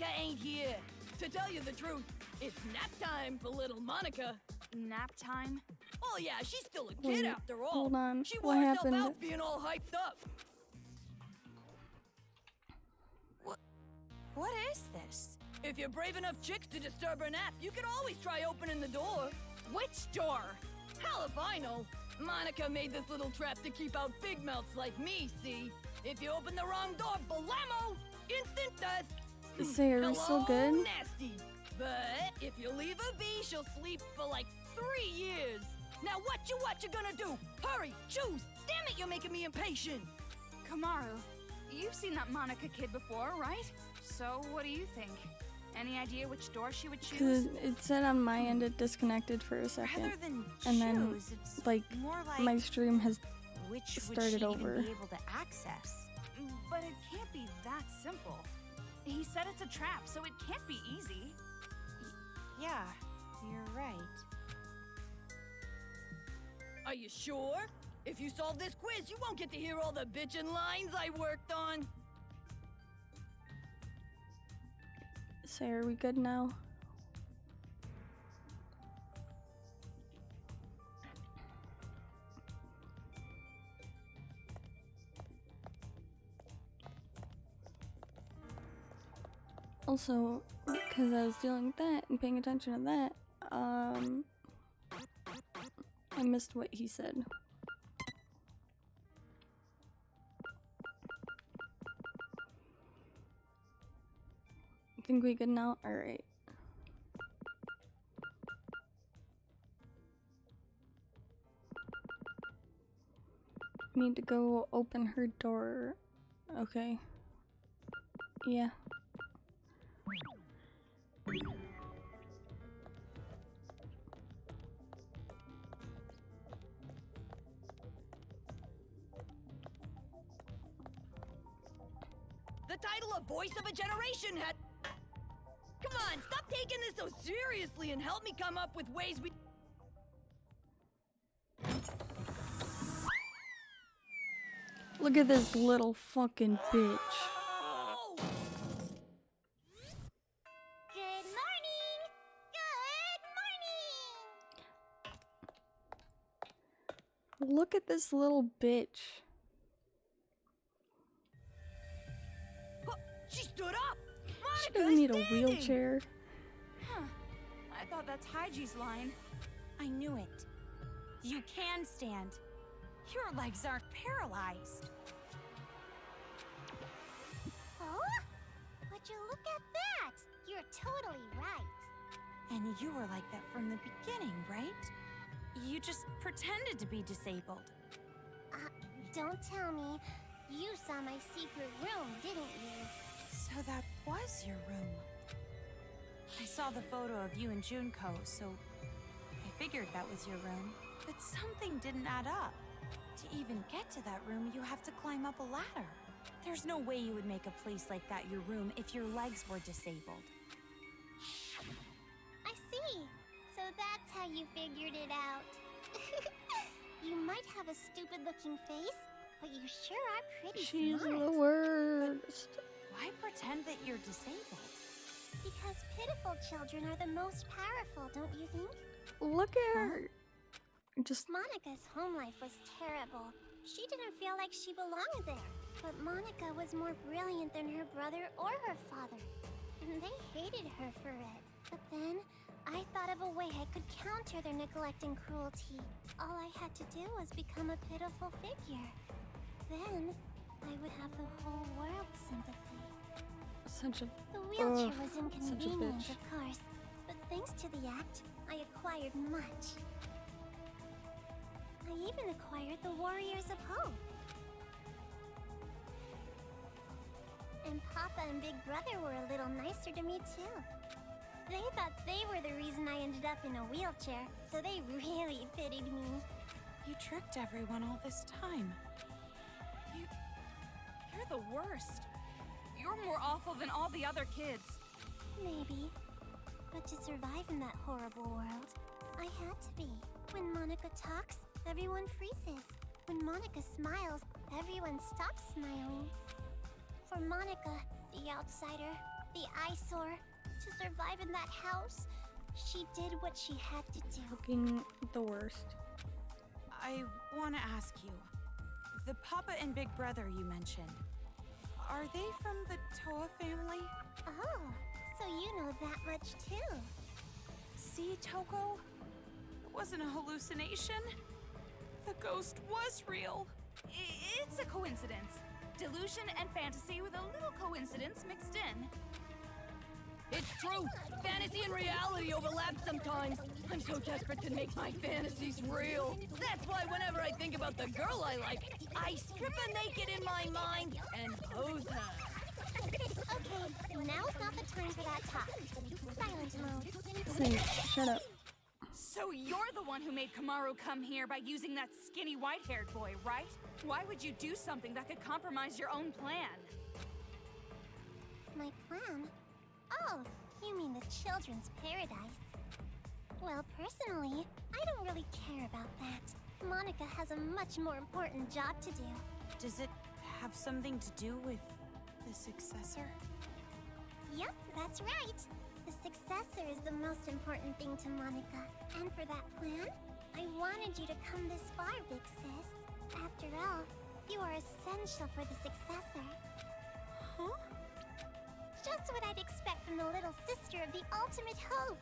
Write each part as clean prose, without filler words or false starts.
Monica ain't here. To tell you the truth, it's nap time for little Monica. Nap time? Oh yeah, she's still a kid Wait, after all. hold on. She What wore herself happened? out being all hyped up. What is this? If you're brave enough chicks to disturb her nap, you can always try opening the door. Which door? Hell if I know. Monica made this little trap to keep out big mouths like me, see? If you open the wrong door, blammo! Instant death! Say, are we still good? Nasty! But if you leave her be, she'll sleep for like 3 years. Now what you gonna do? Hurry, choose! Damn it, you're making me impatient! Kamaru, you've seen that Monica kid before, right? So, what do you think? Any idea which door she would choose? Because it said on my end it disconnected for a second. Rather than And then, choose, it's like, more like my stream has which would started she over. even be able to access? But it can't be that simple. He said it's a trap, so it can't be easy. Yeah, you're right. Are you sure? If you solve this quiz, you won't get to hear all the bitchin' lines I worked on. Say, are we good now? Also, because I was dealing with that and paying attention to that, I missed what he said. Think we good now? Alright. Need to go open her door. Okay. Yeah. The title of Voice of a Generation had... Come on, stop taking this so seriously and help me come up with ways we... Look at this little fucking bitch. Oh! Good morning! Good morning! Look at this little bitch. Oh, she stood up! She Monica's doesn't need a standing! wheelchair. Huh. I thought that's Haiji's line. I knew it. You can stand. Your legs aren't paralyzed. Oh? Would you look at that? You're totally right. And you were like that from the beginning, right? You just pretended to be disabled. Don't tell me. You saw my secret room, didn't you? So that was your room. I saw the photo of you and Junko, so I figured that was your room. But something didn't add up. To even get to that room, you have to climb up a ladder. There's no way you would make a place like that your room if your legs were disabled. I see. So that's how you figured it out. You might have a stupid-looking face, but you sure are pretty She's smart. the worst. Why pretend that you're disabled? Because pitiful children are the most powerful, don't you think? Look at her. Just Monica's home life was terrible. She didn't feel like she belonged there. But Monica was more brilliant than her brother or her father. And they hated her for it. But then, I thought of a way I could counter their neglect and cruelty. All I had to do was become a pitiful figure. Then, I would have the whole world's sympathy. such a The wheelchair was such a inconvenient, bitch. of course. But thanks to the act, I acquired much. I even acquired the Warriors of Hope. And Papa and Big Brother were a little nicer to me too. They thought they were the reason I ended up in a wheelchair, so they really pitied me. You tricked everyone all this time. You're the worst. You're more awful than all the other kids. Maybe. But to survive in that horrible world, I had to be. When Monica talks, everyone freezes. When Monica smiles, everyone stops smiling. For Monica, the outsider, the eyesore. To survive in that house, she did what she had to do. Fucking the worst. I want to ask you, the Papa and Big Brother you mentioned, are they from the Toa family? Oh, so you know that much too. See, Toko? It wasn't a hallucination. The ghost was real. It's a coincidence. Delusion and fantasy with a little coincidence mixed in. It's true. Fantasy and reality overlap sometimes. I'm so desperate to make my fantasies real. That's why whenever I think about the girl I like, I strip her naked in my mind and pose her. Okay, now's not the time for that talk. Silent mode. Say, shut up. So you're the one who made Kamaru come here by using that skinny white-haired boy, right? Why would you do something that could compromise your own plan? My plan? Oh, you mean the children's paradise. Well, personally, I don't really care about that. Monica has a much more important job to do. Does it have something to do with the successor? Yep, that's right. The successor is the most important thing to Monica. And for that plan, I wanted you to come this far, Big Sis. After all, you are essential for the successor. Huh? Just what I'd expect from the little sister of the ultimate hope.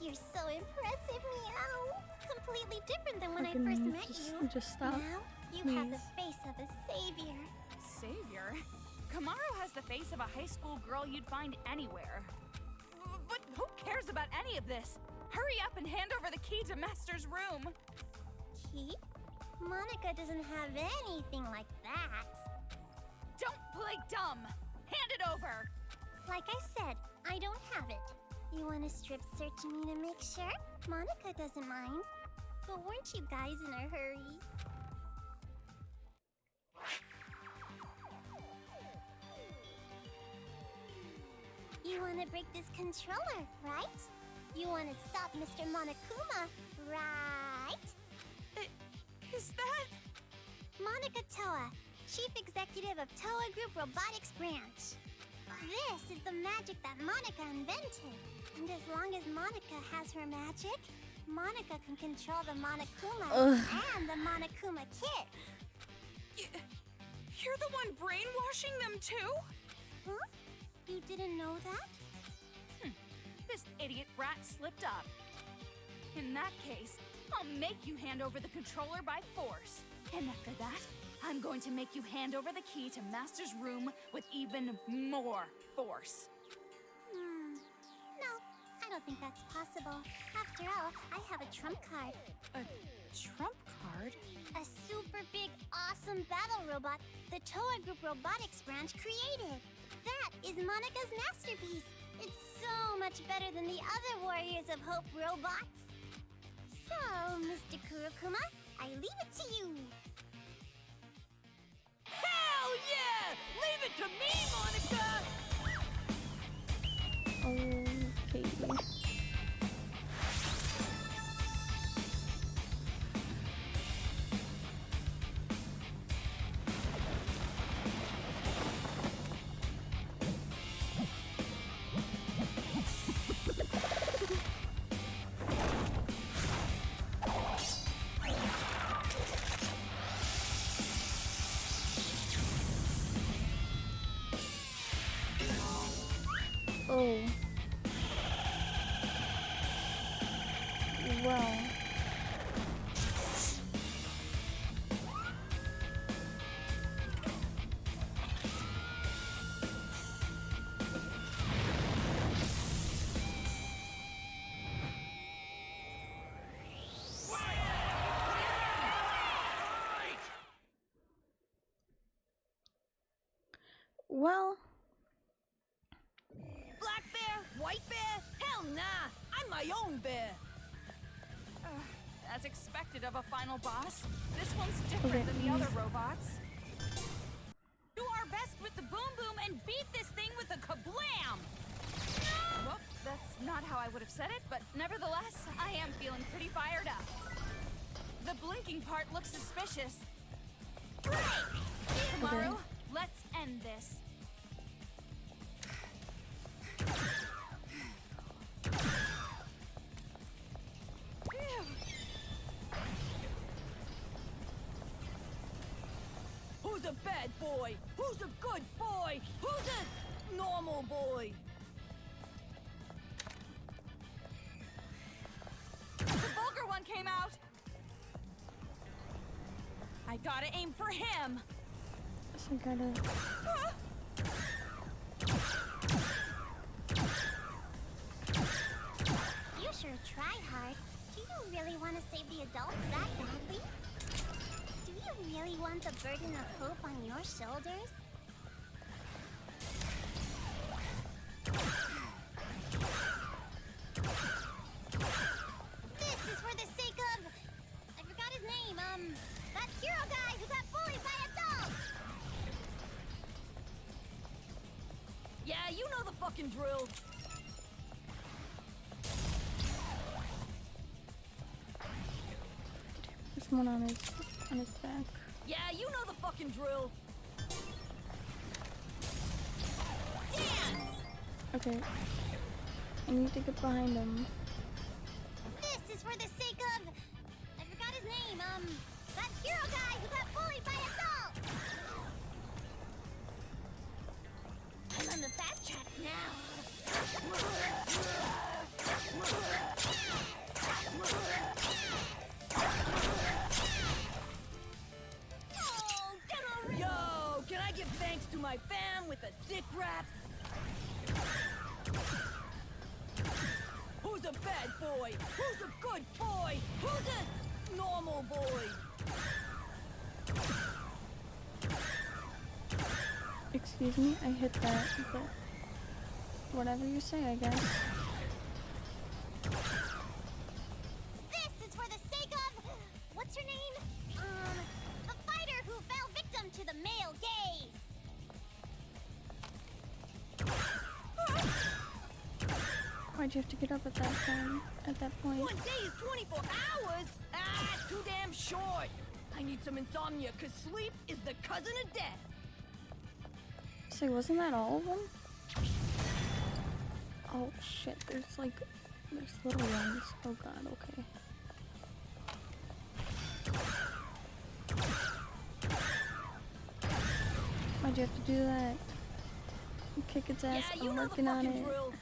You're so impressive, Meow. Completely different than when I first met you. Just stop. Now, you have the face of a savior. Savior? Kamaru has the face of a high school girl you'd find anywhere. But who cares about any of this? Hurry up and hand over the key to Master's room. Key? Monica doesn't have anything like that. Don't play dumb. Hand it over. Like I said, I don't have it. You want to strip search me to make sure? Monica doesn't mind. But weren't you guys in a hurry? You want to break this controller, right? You want to stop Mr. Monokuma, right? Is that... Monica Toa, Chief Executive of Toa Group Robotics Branch. This is the magic that Monica invented. And as long as Monica has her magic, Monica can control the Monokuma and the Monokuma kids. You're the one brainwashing them too? Huh? You didn't know that? This idiot rat slipped up. In that case, I'll make you hand over the controller by force. And after that, I'm going to make you hand over the key to Master's room with even more force. No, I don't think that's possible. After all, I have a trump card. A trump card? A super big, awesome battle robot the Toa Group Robotics Branch created. That is Monica's masterpiece. It's so much better than the other Warriors of Hope robots. So, Mr. Kurokuma, I leave it to you. Hell yeah! Leave it to me, Monica! Okay. Oh. Wow. Well, Black bear? White bear? Hell nah! I'm my own bear! As expected of a final boss, this one's different than the other robots. Do our best with the boom boom and beat this thing with a kablam! Well, that's not how I would have said it, but nevertheless, I am feeling pretty fired up. The blinking part looks suspicious. Kamaru, let's end this. a bad boy? Who's a good boy? Who's a normal boy? The vulgar one came out! I gotta aim for him! So I gotta... You sure try hard. Do you really want to save the adults that badly? Do you really want the burden of hope on your shoulders? This is for the sake of... I forgot his name, that hero guy who got bullied by adults! Yeah, you know the fucking drill. There's one on his back. Yeah, you know the fucking drill. Dance! Okay. I need to get behind him. This is for the sake of... I forgot his name, that hero guy who got bullied by adults! I'm on the fast track now. Oh, get over it! Yo, can I give thanks to my fam with a sick rap? Who's a bad boy? Who's a good boy? Who's a normal boy? Excuse me, I hit that, but whatever you say, I guess. This is for the sake of... What's her name? The fighter who fell victim to the male gaze. Why'd you have to get up at that time? At that point? 1 day is 24 hours? Ah, too damn short. I need some insomnia, cause sleep is the cousin of death. Say, wasn't that all of them? Oh shit, there's little ones. Oh god, okay. Why'd you have to do that? Kick its ass, Yeah, you I'm know the working on fucking it. drill.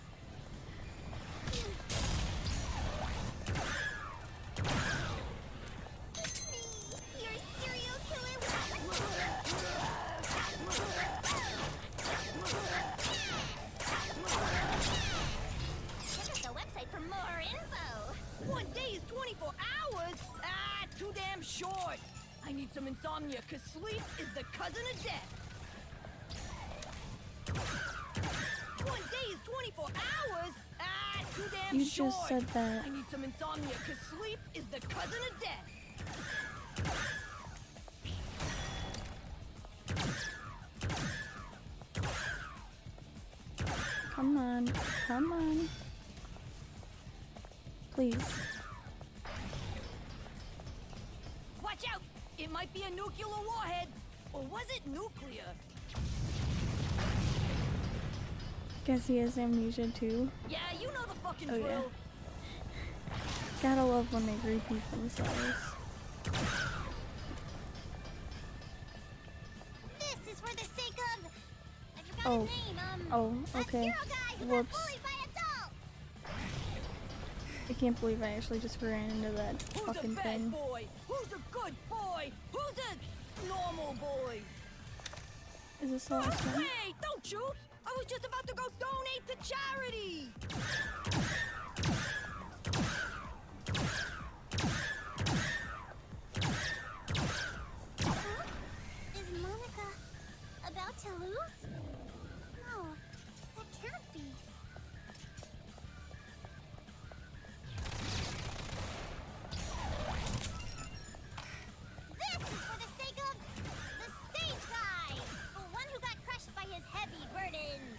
You're a serial killer. Check out the website for more info. 1 day is 24 hours? Ah, too damn short. I need some insomnia, cause sleep is the cousin of death. 1 day is 24 hours? Ah, too damn You short. just said that. I need some insomnia, cause sleep is the cousin of death. Come on, come on. Please. Watch out! It might be a nuclear warhead. Or was it nuclear? Guess he has amnesia too. Yeah, you know the fucking Oh, yeah. drill. Gotta love when they repeat themselves. This is for the sake of... I forgot Oh. his name, Oh, that okay. hero guy who Whoops. got bullied by adults. I can't believe I actually just ran into that Who's fucking a bad thing. boy? Who's a good boy? Who's a normal boy? Is this the last one? Wait, don't shoot! I was just about to go donate to charity! Is Monica about to lose? No, that can't be. This is for the sake of the sage guy, the one who got crushed by his heavy burdens.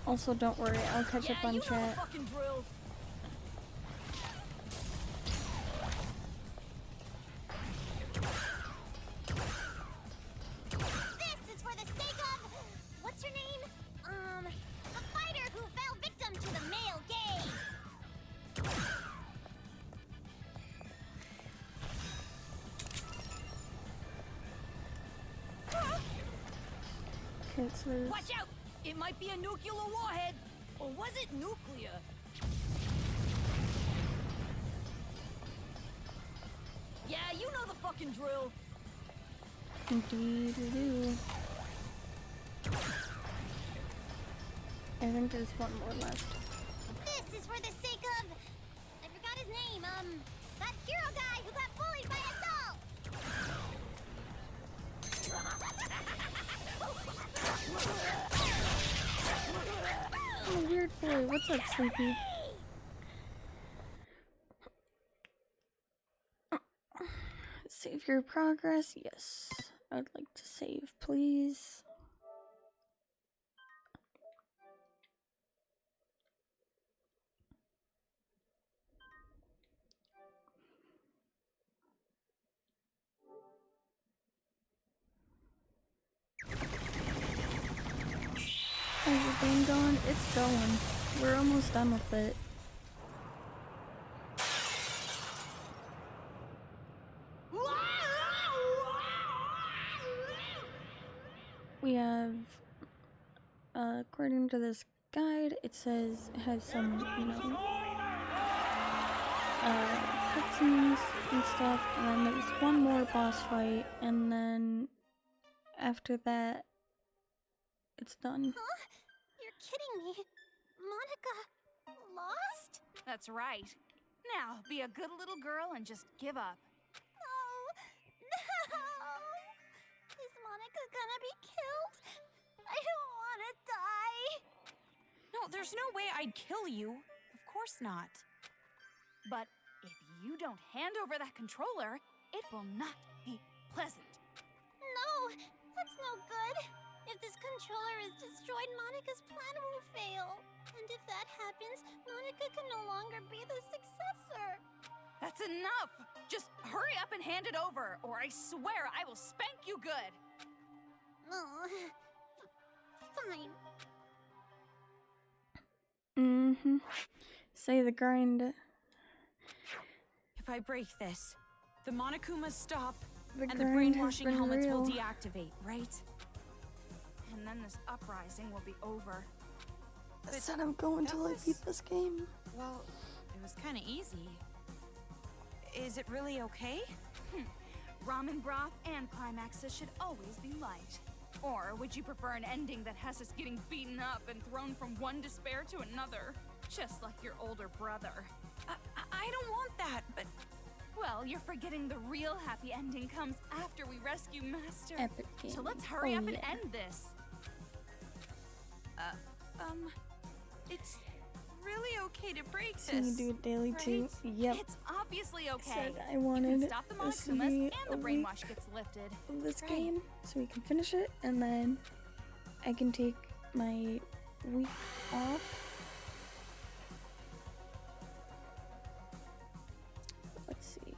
Also, don't worry, I'll catch up Yeah, on you know the chat. fucking drill. This is for the sake of... What's her name? The fighter who fell victim to the male gaze. Okay, so there's... Watch out! It might be a nuclear warhead! Or was it nuclear? Yeah, you know the fucking drill. Indeed we do. I think there's one more left. This is for the sake of... I forgot his name, that hero guy who got bullied by adults! Oh, weird boy. What's up, Sleepy? Save your progress? Yes. I'd like to save, please. How's your game going? It's going. We're almost done with it. We have, according to this guide, it says it has some, you know, cutscenes and stuff, and then there's one more boss fight, and then after that, it's done. Huh? You're kidding me. Monica lost? That's right. Now, be a good little girl and just give up. No! Is Monica gonna be killed? I don't want to die. No, there's no way I'd kill you. Of course not. But if you don't hand over that controller, it will not be pleasant. No, that's no good. If this controller is destroyed, Monica's plan will fail. And if that happens, Monica can no longer be the successor. That's enough! Just hurry up and hand it over, or I swear I will spank you good! Oh, fine. Mm-hmm. Say the grind. If I break this, the Monokumas stop, The and the grind has brainwashing been helmets will real. deactivate, right? And then this uprising will be over. I said I'm going that till I was- beat this game. Well, it was kind of easy. Is it really okay? Ramen broth and climaxes should always be light. Or would you prefer an ending that has us getting beaten up and thrown from one despair to another? Just like your older brother. I don't want that, but Well, you're forgetting the real happy ending comes after we rescue Master. Epic game. So let's hurry Oh, up and yeah. end this. it's really okay to break So you this. do it daily too? right? Yep. It's obviously okay. Said I You wanted can stop the this to Monokumas be and the a week brainwash gets lifted. of this Right. game so we can finish it, and then I can take my week off. Let's see.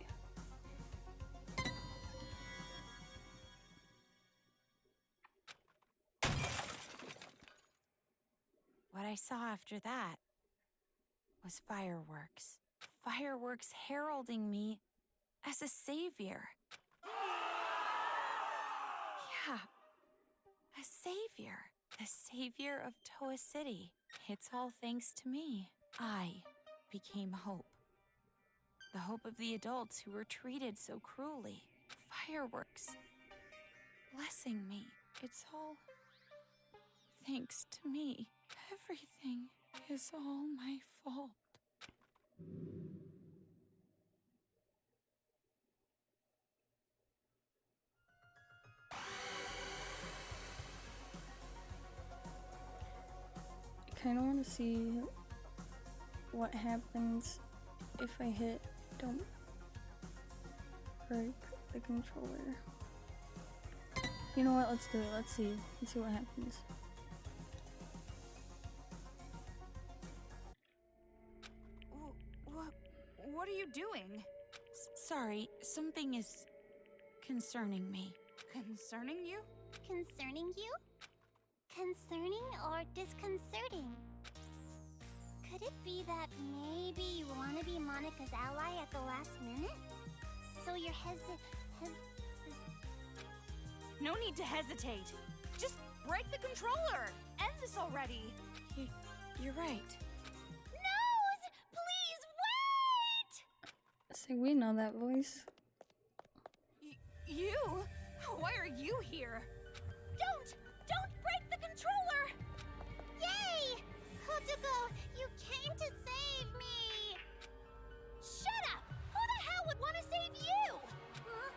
What I saw after that was fireworks. Fireworks heralding me as a savior. Yeah, a savior. The savior of Toa City. It's all thanks to me. I became hope. The hope of the adults who were treated so cruelly. Fireworks. Blessing me. It's all thanks to me. Everything is all my fault. I kind of want to see what happens if I hit don't break the controller. You know what? Let's do it. Let's see. Let's see what happens. What are you doing? Sorry, something is concerning me. Concerning you? Concerning you? Concerning or disconcerting? Could it be that maybe you want to be Monica's ally at the last minute? So you're No need to hesitate. Just break the controller! End this already! You're right. Nose! Please wait! See, we know that voice. You? Why are you here? Don't break the controller! Yay! Kotoko, you came to save me! Shut up! Who the hell would want to save you? Huh?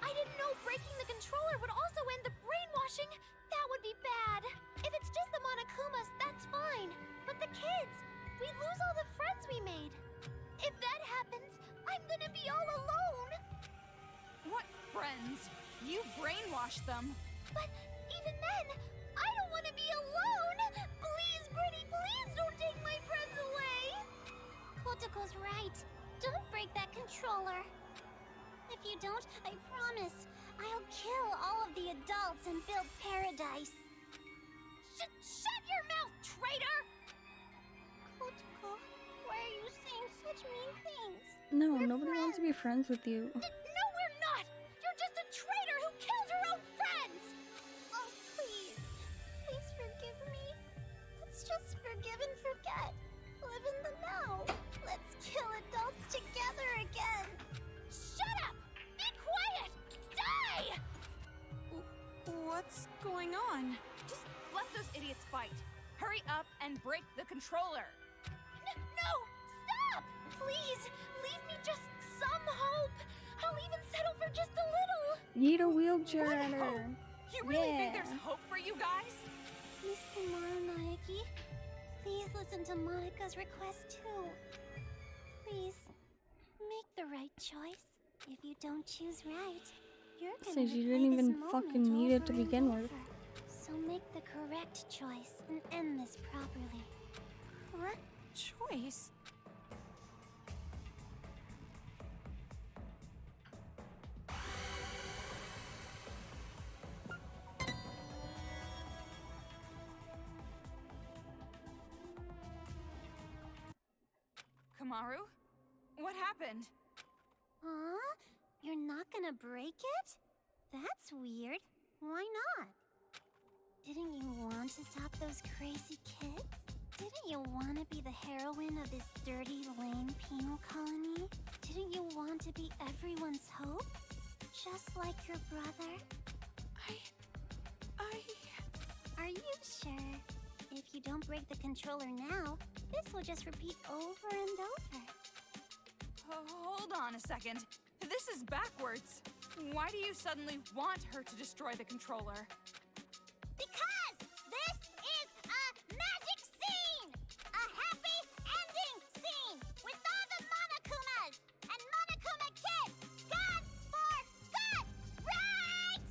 I didn't know breaking the controller would also end the brainwashing. That would be bad. If it's just the Monokumas, that's fine. But the kids, we lose all the friends we made. If that happens, I'm gonna be all alone. What friends? You brainwashed them. But even then, I don't want to be alone! Please, Pretty, please don't take my friends away! Kotoko's right. Don't break that controller. If you don't, I promise, I'll kill all of the adults and build paradise. Shut your mouth, traitor! Kotoko, why are you saying such mean things? No, We're nobody wants to be friends with you. No, we're not! You're just a traitor who killed her own friends! Oh, please. Please forgive me. Let's just forgive and forget. Live in the now. Let's kill adults together again. Shut up! Be quiet! Die! What's going on? Just let those idiots fight. Hurry up and break the controller. No! Stop! Please, leave me just some hope. I'll even settle for just a little. Yeet a wheelchair What at her. hope? You really think Yeah. there's hope for you guys? Miss Komaru Naeki, please listen to Monika's request too. Please, make the right choice. If you don't choose right, you're gonna Says you replay didn't this even moment fucking need it to over and begin with. over. So make the correct choice and end this properly. Correct choice? Kamaru? What happened? Huh? You're not gonna break it? That's weird. Why not? Didn't you want to stop those crazy kids? Didn't you want to be the heroine of this dirty, lame penal colony? Didn't you want to be everyone's hope? Just like your brother? Are you sure? If you don't break the controller now, this will just repeat over and over. Hold on a second. This is backwards. Why do you suddenly want her to destroy the controller? Because this is a magic scene! A happy ending scene! With all the Monokumas and Monokuma kids gone for good! Right!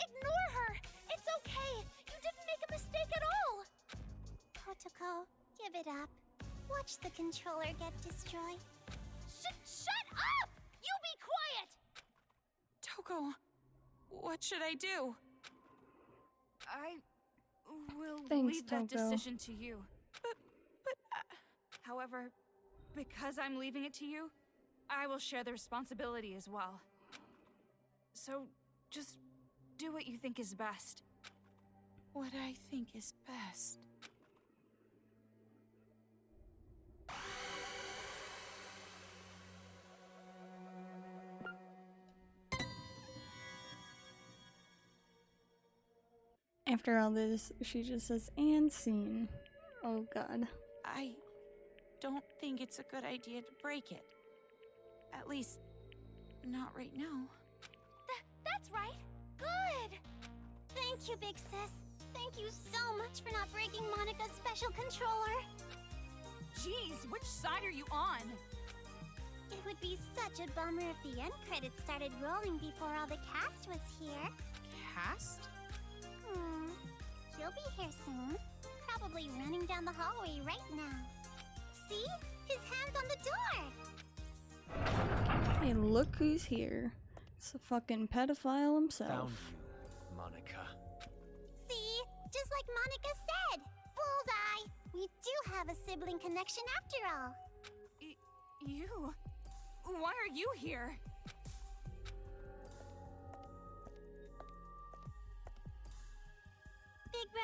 Ignore her! It's okay! You didn't make a mistake at all! Kotoko, give it up. Watch the controller get destroyed. Shut up! You be quiet! Toko, what should I do? I will Thanks, leave that Toko. decision to you. But However, because I'm leaving it to you, I will share the responsibility as well. So, just do what you think is best. what I think is best. After all this, she just says, and scene. Oh god. I don't think it's a good idea to break it. At least, not right now. That's right. Good. Thank you, Big Sis. Thank you so much for not breaking Monica's special controller. Jeez, which side are you on? It would be such a bummer if the end credits started rolling before all the cast was here. Cast? He'll be here soon. Probably running down the hallway right now. See? His hand's on the door! Hey, look who's here. It's the fucking pedophile himself. Found you, Monica. See? Just like Monica said! Bullseye! We do have a sibling connection after all. You? Why are you here?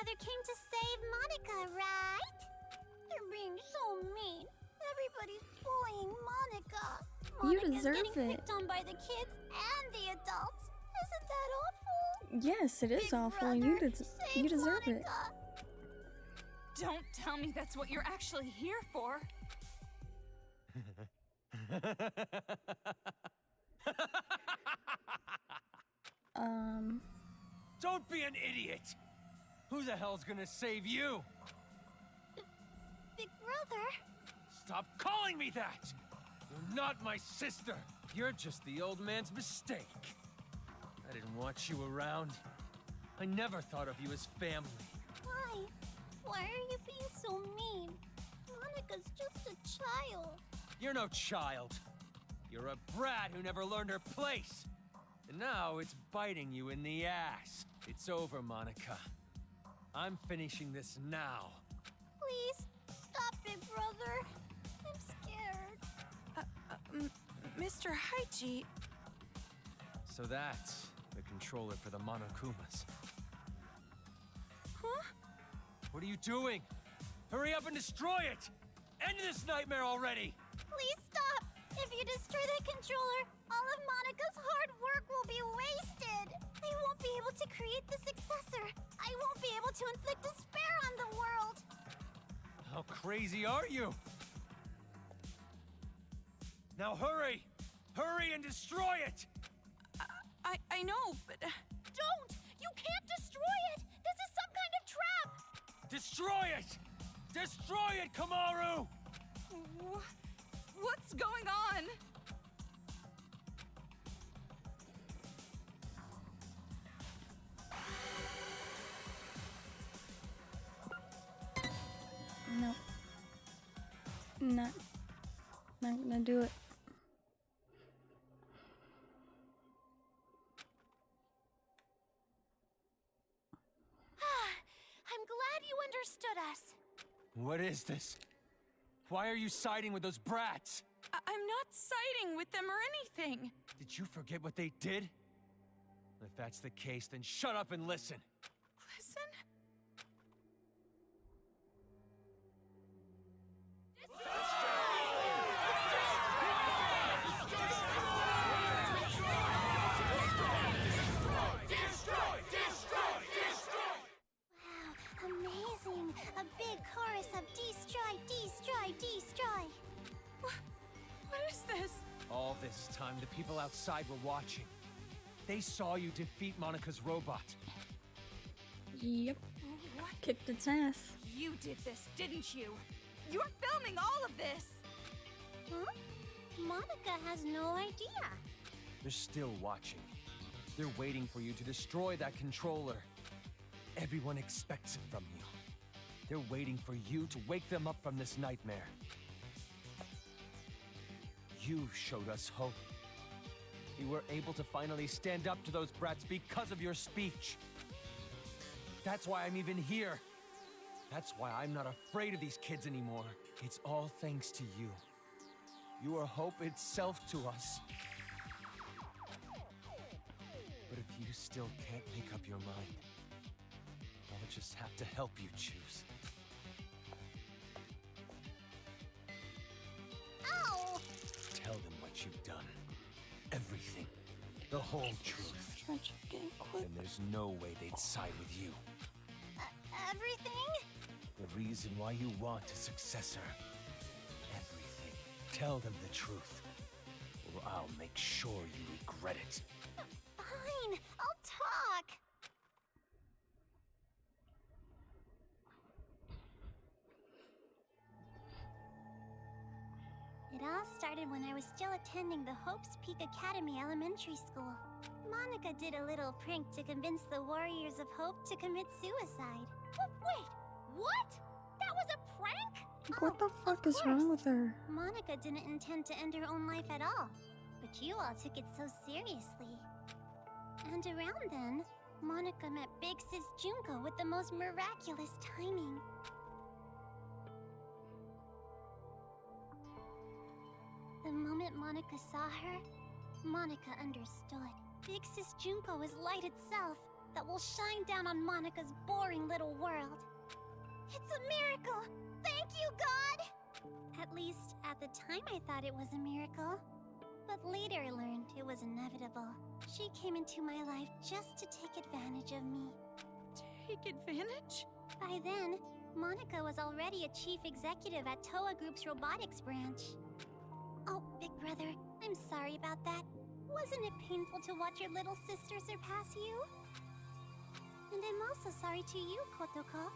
brother came to save Monica, right? They're being so mean. Everybody's bullying Monica. You Monica's deserve getting it. picked on by the kids and the adults. Isn't that awful? Yes, it is Big awful. brother, You save deserve it. Monica. Don't tell me that's what you're actually here for. Don't be an idiot! Who the hell's gonna save you? Big brother. Stop calling me that! You're not my sister! You're just the old man's mistake. I didn't want you around. I never thought of you as family. Why? Why are you being so mean? Monica's just a child. You're no child. You're a brat who never learned her place. And now it's biting you in the ass. It's over, Monica. I'm finishing this now. Please, stop, Big brother. I'm scared. Mr. Haiji, So that's the controller for the Monokumas. huh? What are you doing? Hurry up and destroy it! End this nightmare already! Please stop. If you destroy that controller, all of Monica's hard work will be wasted. They won't be able to create the successor. I won't be able to inflict despair on the world. How crazy are you? Now hurry! Hurry and destroy it! I know, but... Don't! You can't destroy it! This is some kind of trap! Destroy it! Destroy it, Kamaru! What's going on? No. Not gonna do it. I'm glad you understood us. What is this? Why are you siding with those brats? I'm not siding with them or anything. Did you forget what they did? If that's the case, then shut up and listen. Listen? Wow, amazing! A big chorus of destroy, destroy, destroy. What is this? All this time, the people outside were watching. They saw you defeat Monica's robot. Yep. Kicked its ass. You did this, didn't you? You're filming all of this! Huh? Monica has no idea. They're still watching. They're waiting for you to destroy that controller. Everyone expects it from you. They're waiting for you to wake them up from this nightmare. You showed us hope. You were able to finally stand up to those brats because of your speech. That's why I'm even here. That's why I'm not afraid of these kids anymore. It's all thanks to you. You are hope itself to us. But if you still can't make up your mind, I'll just have to help you choose. Ow! Tell them what you've done. Everything. The whole truth. Try to get quick. And there's no way they'd side with you. Everything? The reason why you want a successor. Everything. Tell them the truth. Or I'll make sure you regret it. Fine, I'll talk. It all started when I was still attending the Hope's Peak Academy Elementary School. Monica did a little prank to convince the Warriors of Hope to commit suicide. Wait, what? That was a prank? What the fuck is course. wrong with her? Monica didn't intend to end her own life at all, but you all took it so seriously. And around then, Monica met Big Sis Junko with the most miraculous timing. The moment Monica saw her, Monica understood. Big Sis Junko was light itself, that will shine down on Monica's boring little world. It's a miracle! Thank you, God! At least, at the time I thought it was a miracle. But later I learned it was inevitable. She came into my life just to take advantage of me. Take advantage? By then, Monica was already a chief executive at Toa Group's robotics branch. Oh, big brother, I'm sorry about that. Wasn't it painful to watch your little sister surpass you? And I'm also sorry to you, Kotoko.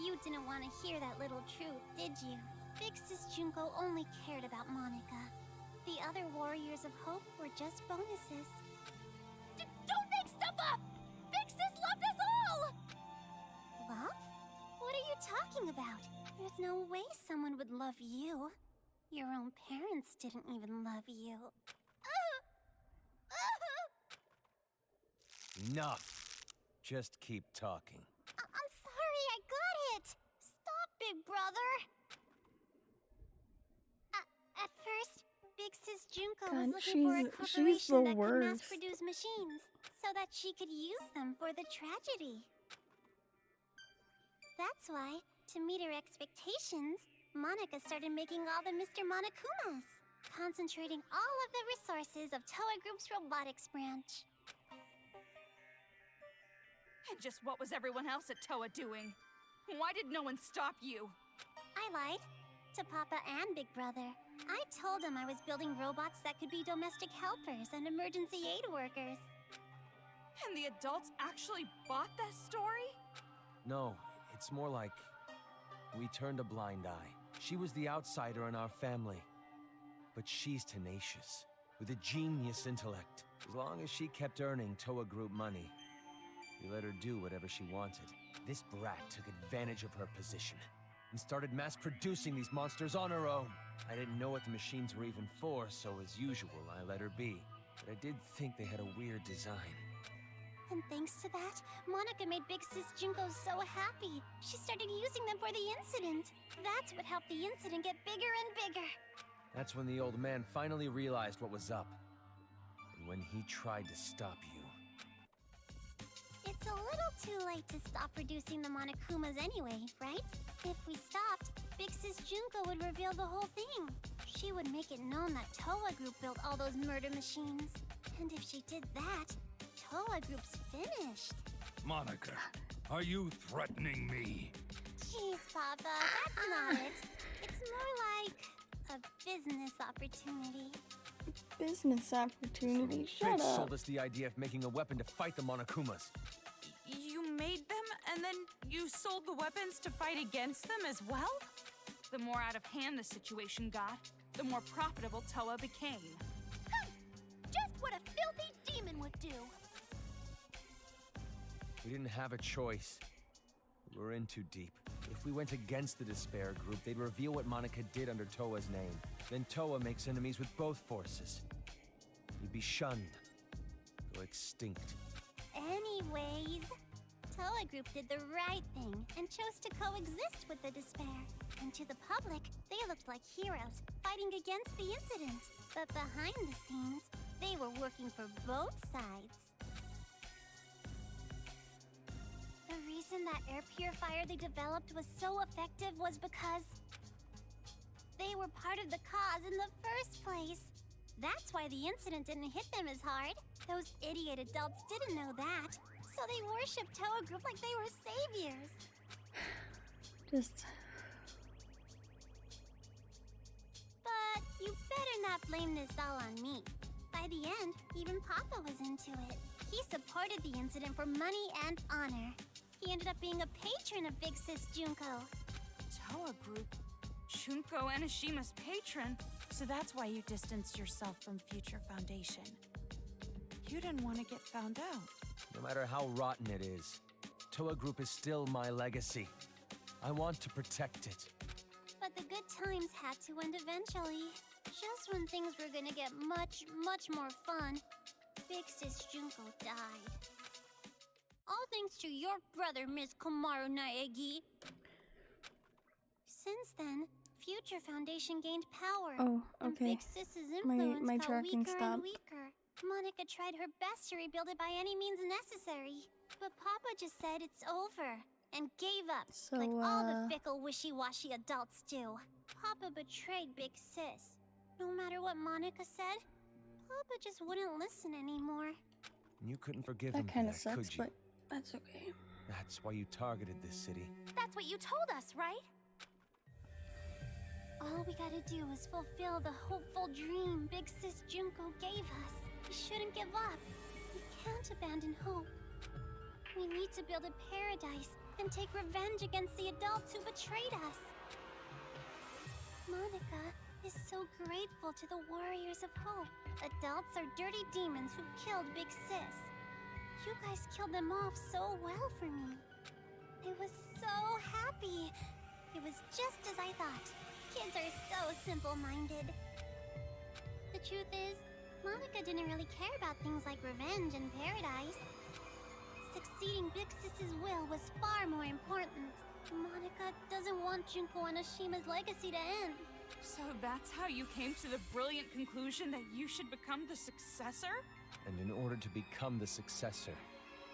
You didn't want to hear that little truth, did you? Big Sis Junko only cared about Monica. The other warriors of hope were just bonuses. Don't make stuff up! Big Sis loved us all! Love? What are you talking about? There's no way someone would love you. Your own parents didn't even love you. Enough. Just keep talking. I'm sorry, I got it! Stop, big brother! At first, Big Sis Junko was God, looking for a she's corporation the that could worst. mass-produce machines, so that she could use them for the tragedy. That's why, to meet her expectations, Monica started making all the Mr. Monokumas, concentrating all of the resources of Toa Group's robotics branch. And just what was everyone else at Toa doing? Why did no one stop you? I lied to Papa and Big Brother. I told them I was building robots that could be domestic helpers and emergency aid workers. And the adults actually bought that story? No, it's more like we turned a blind eye. She was the outsider in our family. But she's tenacious, with a genius intellect. As long as she kept earning Toa Group money, we let her do whatever she wanted. This brat took advantage of her position and started mass-producing these monsters on her own. I didn't know what the machines were even for, so as usual, I let her be. But I did think they had a weird design. And thanks to that, Monica made Big Sis Junko so happy. She started using them for the incident. That's what helped the incident get bigger and bigger. That's when the old man finally realized what was up. And when he tried to stop you. It's a little too late to stop producing the Monokumas anyway, right? If we stopped, Big Sis Junko would reveal the whole thing. She would make it known that Toa Group built all those murder machines. And if she did that, Toa Group's finished. Monica, are you threatening me? Jeez, Papa, that's not it. It's more like a business opportunity. Business opportunity. Shut Bitch up. sold us the idea of making a weapon to fight the Monokumas. You made them, and then you sold the weapons to fight against them as well? The more out of hand the situation got, the more profitable Toa became. Just what a filthy demon would do. We didn't have a choice. We were in too deep. If we went against the Despair Group, they'd reveal what Monica did under Toa's name. Then Toa makes enemies with both forces. We'd be shunned. Go extinct. Anyways, Toa Group did the right thing and chose to coexist with the Despair. And to the public, they looked like heroes, fighting against the incident. But behind the scenes, they were working for both sides. The reason that air purifier they developed was so effective was because they were part of the cause in the first place. That's why the incident didn't hit them as hard. Those idiot adults didn't know that, so they worshipped Toa Group like they were saviors. Just... But you better not blame this all on me. By the end, even Papa was into it. He supported the incident for money and honor. He ended up being a patron of Big Sis Junko. Toa Group? Junko Enishima's patron? So that's why you distanced yourself from Future Foundation. You didn't want to get found out. No matter how rotten it is, Toa Group is still my legacy. I want to protect it. But the good times had to end eventually. Just when things were gonna get much, much more fun, Big Sis Junko died. All thanks to your brother, Miss Komaru Naegi. Since then, Future Foundation gained power. Oh, And okay. Big Sis's influence My got tracking weaker and stopped. weaker. Monica tried her best to rebuild it by any means necessary. But Papa just said it's over and gave up, So, like all the fickle, wishy-washy adults do. Papa betrayed Big Sis. No matter what Monica said, Papa just wouldn't listen anymore. You couldn't forgive him That for kind of that, sucks, could you? but that's okay. That's why you targeted this city. That's what you told us, right? All we gotta do is fulfill the hopeful dream Big Sis Junko gave us. We shouldn't give up. We can't abandon hope. We need to build a paradise and take revenge against the adults who betrayed us. Monica is so grateful to the Warriors of Hope. Adults are dirty demons who killed Big Sis. You guys killed them off so well for me. I was so happy. It was just as I thought. Kids are so simple-minded. The truth is, Monica didn't really care about things like revenge and paradise. Succeeding Big Sis's will was far more important. Monica doesn't want Junko and Ashima's legacy to end. So that's how you came to the brilliant conclusion that you should become the successor? And in order to become the successor,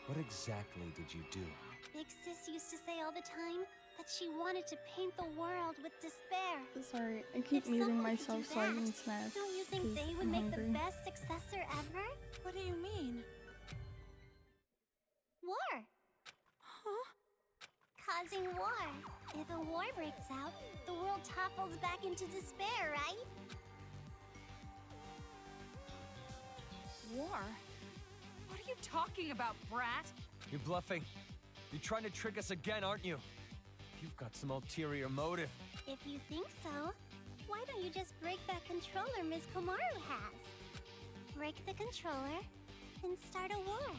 what exactly did you do? Big Sis used to say all the time that she wanted to paint the world with despair. Sorry, I keep If muting someone could do myself so I that, can snack. Don't you think 'cause they would I'm make hungry. the best successor ever? What do you mean? War. Huh? Causing war. If a war breaks out, the world topples back into despair, right? War? What are you talking about, brat? You're bluffing. You're trying to trick us again, aren't you? You've got some ulterior motive. If you think so, why don't you just break that controller Ms. Komaru has? Break the controller and start a war.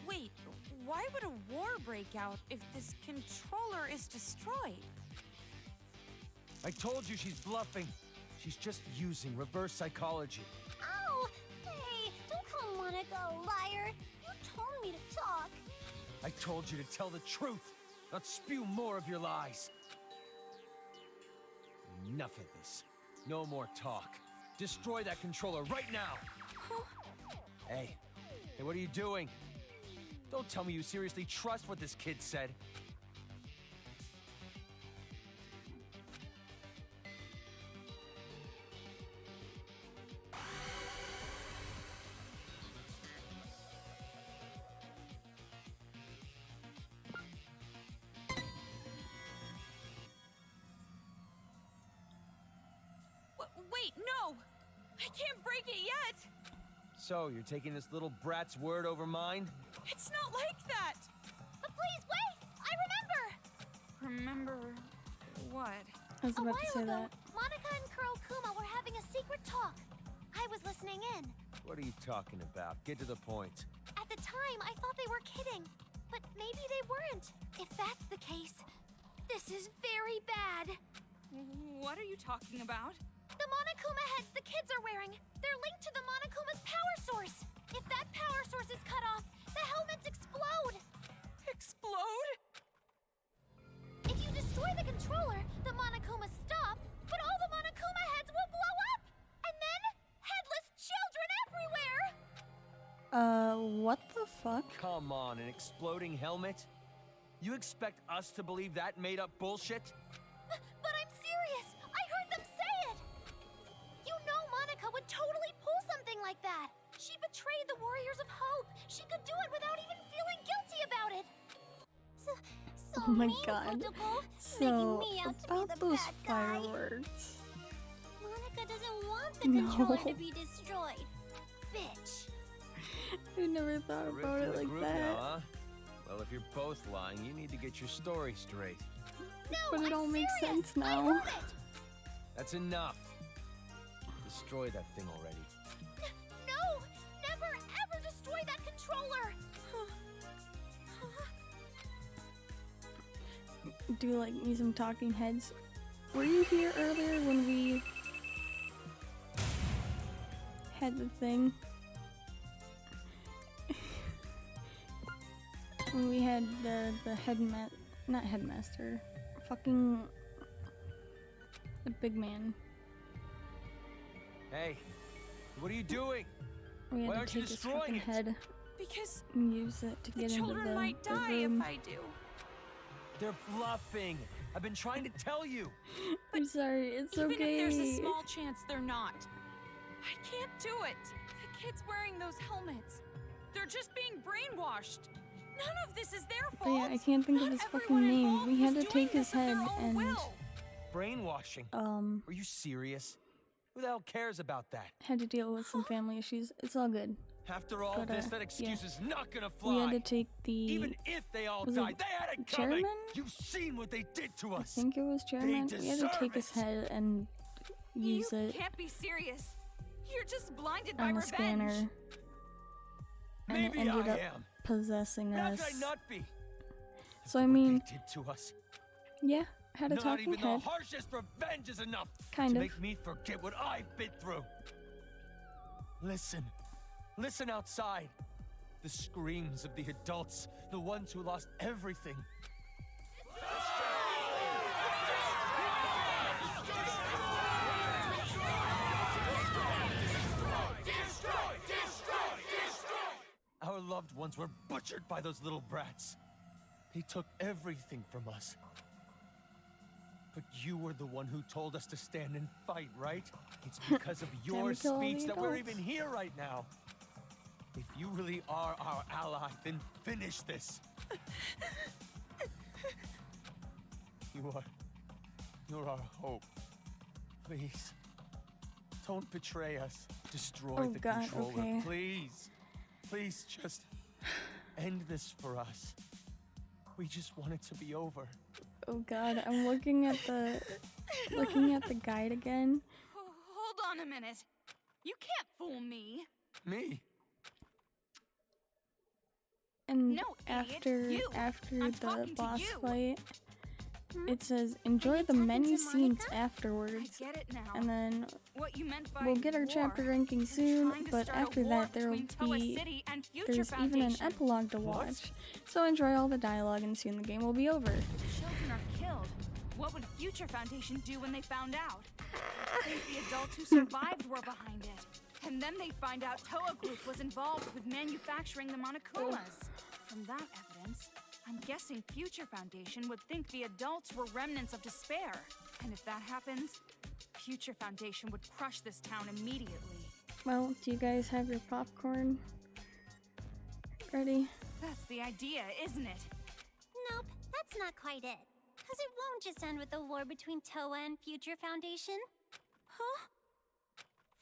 Wait, why would a war break out if this controller is destroyed? I told you she's bluffing. She's just using reverse psychology. Ow! Hey, don't call Monica a liar. You told me to talk. I told you to tell the truth, not spew more of your lies. Enough of this. No more talk. Destroy that controller right now. Hey, what are you doing? Don't tell me you seriously trust what this kid said. Wait, no! I can't break it yet! So, you're taking this little brat's word over mine? It's not like that! Please wait! I remember! Remember what? I was A about while to say ago, that. Monica and Kurokuma were having a secret talk. I was listening in. What are you talking about? Get to the point. At the time, I thought they were kidding, but maybe they weren't. If that's the case, this is very bad. What are you talking about? The Monokuma heads the kids are wearing, they're linked to the Monokuma's power source. If that power source is cut off, the helmets explode. Explode? If you destroy the controller, the Monokumas stop, but all the Monokuma heads will blow up. And then, headless children everywhere. What the fuck? Come on, an exploding helmet? You expect us to believe that made-up bullshit? But I'm serious. I heard them say it. You know Monica would totally pull something like that. She betrayed the Warriors of Hope. She could do it without even feeling guilty about it. So Oh my mean, god. Kotoko, So, making me out to be about the those bad guy. fireworks. Monica doesn't want the No. controller to be destroyed. Bitch. I never thought Ripped about in it the like group that. now, huh? Well, if you're both lying, you need to get your story straight. No, But it I'm all makes serious. sense I now. heard it. That's enough. Destroy that thing already. No, never ever destroy that controller. Do like me some talking heads. Were you here earlier when we had the thing? When we had the not headmaster, fucking the big man. Hey, What are you doing? We Why had aren't to you take his destroying fucking it? head Because and use it to the get into children might the die room. if I do. They're bluffing. I've been trying to tell you. I'm sorry, it's Even okay. if there's a small chance they're not, I can't do it. The kids wearing those helmets, they're just being brainwashed. None of this is their But fault. yeah, I can't think of Not his everyone fucking name. involved We had was to doing take his this of their head own and will. Brainwashing. Are you serious? Who the hell cares about that? had to deal with some family issues. It's all good. After all But, this, that excuse yeah. is not gonna fly. We had to take the Even if they all was it died, they had it coming. chairman? You've seen what they did to I us. think it was chairman. We had to deserve take his it. head and use You it can't be serious. You're just blinded by on a revenge. scanner. And it Maybe ended I up am. possessing How us. could I not be? So I What mean, they did to us. yeah, had a Not talking even head. the harshest revenge is enough Kind to of. make me forget what I've been through. Listen. Listen outside. The screams of the adults, the ones who lost everything. Our loved ones were butchered by those little brats. They took everything from us. But you were the one who told us to stand and fight, right? It's because of your to kill all speech the that we're adults. even here right now. If you really are our ally, then finish this. You're our hope. Please, don't betray us. Destroy Oh, the God, controller, okay. please. Please just end this for us. We just want it to be over. Oh god, I'm looking at the guide again. Hold on a minute. You can't fool me. Me? And No, idiot, after you. after I'm the talking to boss you. fight, it says enjoy the talking menu to scenes Monica? I afterwards. get it now. And then What you meant by we'll get our war. chapter ranking You're soon, trying to but start a after war that there will between Toa be City and Future there's even an Foundation. epilogue to What? watch. So enjoy all the dialogue and soon the game will be over. Children are killed. What would Future Foundation do when they found out? I think the adults who survived were behind it. And then they find out Toa Group was involved with manufacturing the Monokumas. From that evidence, I'm guessing Future Foundation would think the adults were remnants of despair. And if that happens, Future Foundation would crush this town immediately. Well, do you guys have your popcorn ready? That's the idea, isn't it? Nope, that's not quite it. Because it won't just end with a war between Toa and Future Foundation. Huh?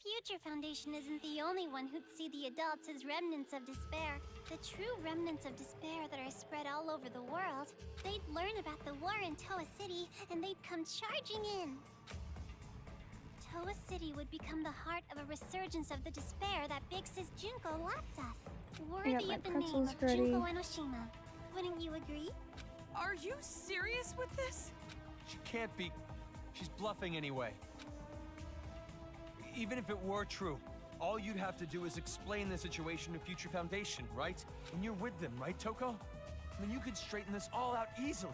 Future Foundation isn't the only one who'd see the adults as remnants of despair. The true remnants of despair that are spread all over the world. They'd learn about the war in Toa City, and they'd come charging in. Toa City would become the heart of a resurgence of the despair that Big Sis Junko left us. Worthy my of the name pretzels of ready. Junko Enoshima. Wouldn't you agree? Are you serious with this? She can't be. She's bluffing anyway. Even if it were true, all you'd have to do is explain the situation to Future Foundation, right? And you're with them, right, Toko? Then you could straighten this all out easily.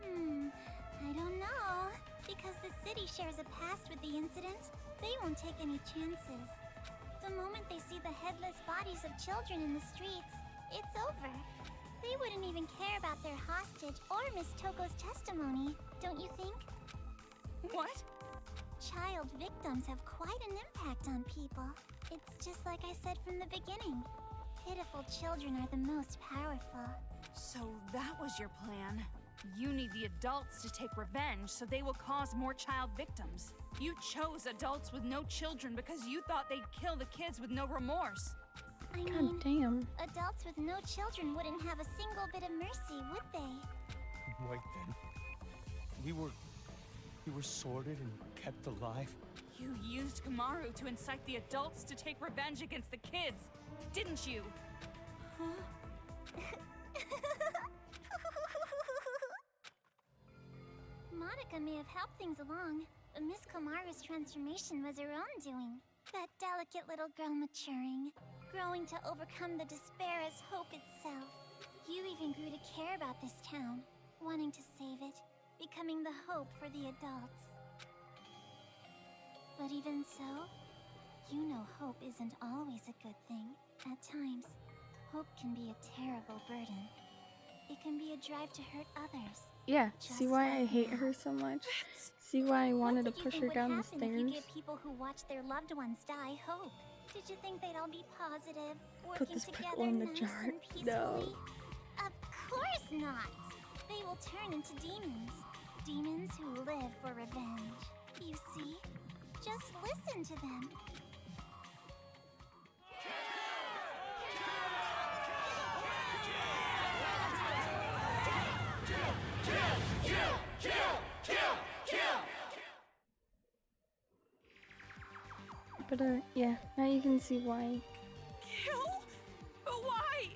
I don't know. Because the city shares a past with the incident, they won't take any chances. The moment they see the headless bodies of children in the streets, it's over. They wouldn't even care about their hostage or Miss Toko's testimony, don't you think? What? Child victims have quite an impact on people. It's just like I said from the beginning. Pitiful children are the most powerful. So that was your plan. You need the adults to take revenge so they will cause more child victims. You chose adults with no children because you thought they'd kill the kids with no remorse. I God mean, damn. adults with no children wouldn't have a single bit of mercy, would they? Wait then. We were sorted and kept alive? You used Kamaru to incite the adults to take revenge against the kids, didn't you? Monica may have helped things along, but Miss Komaru's transformation was her own doing. That delicate little girl maturing, growing to overcome the despair as hope itself. You even grew to care about this town, wanting to save it, becoming the hope for the adults. But even so, You know hope isn't always a good thing. At times, hope can be a terrible burden. It can be a drive to hurt others. Yeah, Just see why I like hate now. her so much? See why I wanted to What did you push think her would down the happen if you stairs? give people who watch their loved ones die hope? Did you think they'd all be positive, working this together pickle in the nice jar. and peacefully? No. Of course not! They will turn into demons. Demons who live for revenge. You see? Just listen to them. But yeah, now you can see why Kill? But why?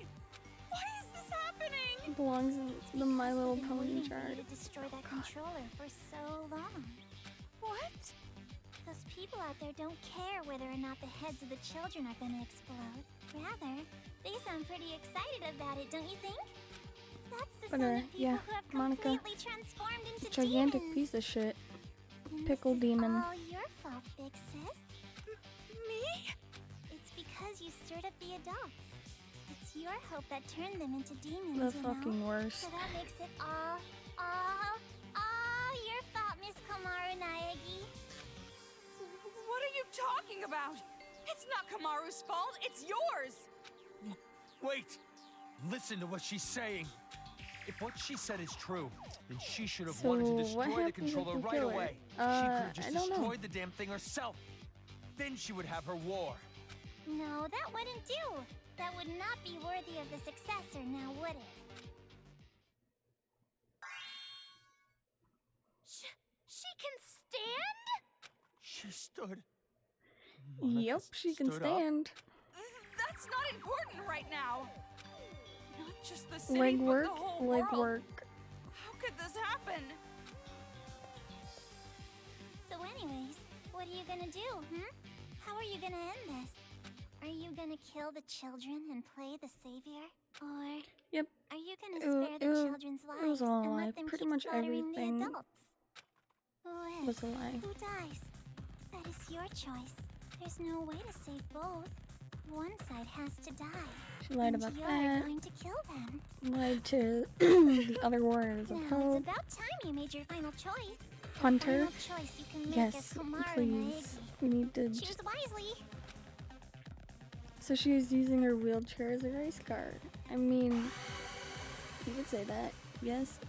Why is this happening? it belongs in the My Little I've been Pony waiting for jar. you to destroy that controller for so long. What? Those people out there don't care whether or not the heads of the children are gonna explode. Rather, they sound pretty excited about it, don't you think? That's the But, sound of people yeah, who have Monica, completely transformed into gigantic demons. piece of shit. And Pickle this demon. is all your fault, Big Sis. Me? It's because you stirred up the adults. It's your hope that turned them into demons, The you fucking know? worst. So that makes it all your fault, Miss Komaru Naegi. What are you talking about? It's not Kamaru's fault, it's yours! Wait! Listen to what she's saying. If what she said is true, then she should have So wanted to what destroy the happens if controller we right kill her? away. She could have just I don't know. destroyed the damn thing herself. Then she would have her war. No, that wouldn't do. That would not be worthy of the successor, now would it? She can stand? She stood. Yep, she can stood up. stand. That's not important right now. Not just the city, Leg but work, the whole leg world. work. How could this happen? So anyways, what are you gonna do, How are you gonna end this? Are you gonna kill the children and play the savior? Or Yep. are you gonna It wa- spare it the wa- children's lives it was all a and lie. let them Pretty keep much slaughtering the everything adults? Who lives? was a lie. Who dies? That is your choice. There's no way to save both. One side has to die. She lied and about you're that. going to kill them. Lied to the other warriors of Now, hope. it's about time you made your final choice. Hunter. Final choice you can make Yes, as Komaru please. Naegi. We need to. Choose wisely. So she was using her wheelchair as a race car. I mean, you could say that. Yes.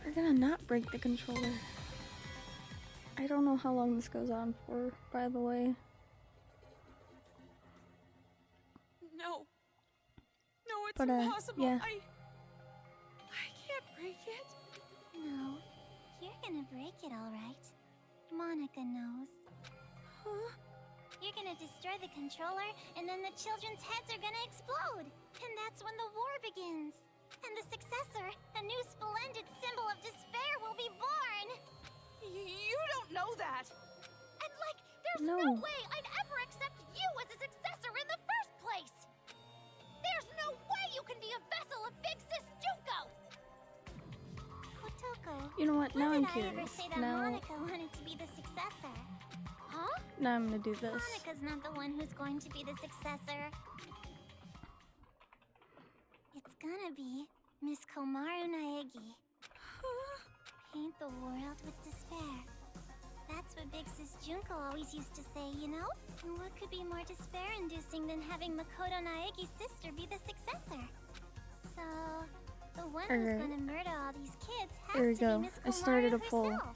We're gonna not break the controller. I don't know how long this goes on for, by the way. No. No, it's But, impossible. yeah. I can't break it. No, you're gonna break it all right. Monica knows. Huh? You're gonna destroy the controller, and then the children's heads are gonna explode. And that's when the war begins. And the successor, a new splendid symbol of despair, will be born. You don't know that. And there's No. no way I'd ever accept you as a successor in the first place. There's no way you can be a vessel of Big Sis Junko. Kotoko, You know what? Now when I'm did I ever curious. say that Now, Monica wanted to be the successor? Huh? now I'm gonna do this. Monica's not the one who's going to be the successor. It's gonna be Miss Komaru Naegi. Paint the world with despair. That's what Big Sis Junko always used to say, you know? And what could be more despair-inducing than having Makoto Naegi's sister be the successor? So, the one who's Alright. gonna murder all these kids There we has to go. be Miss I started Komaru a poll. herself.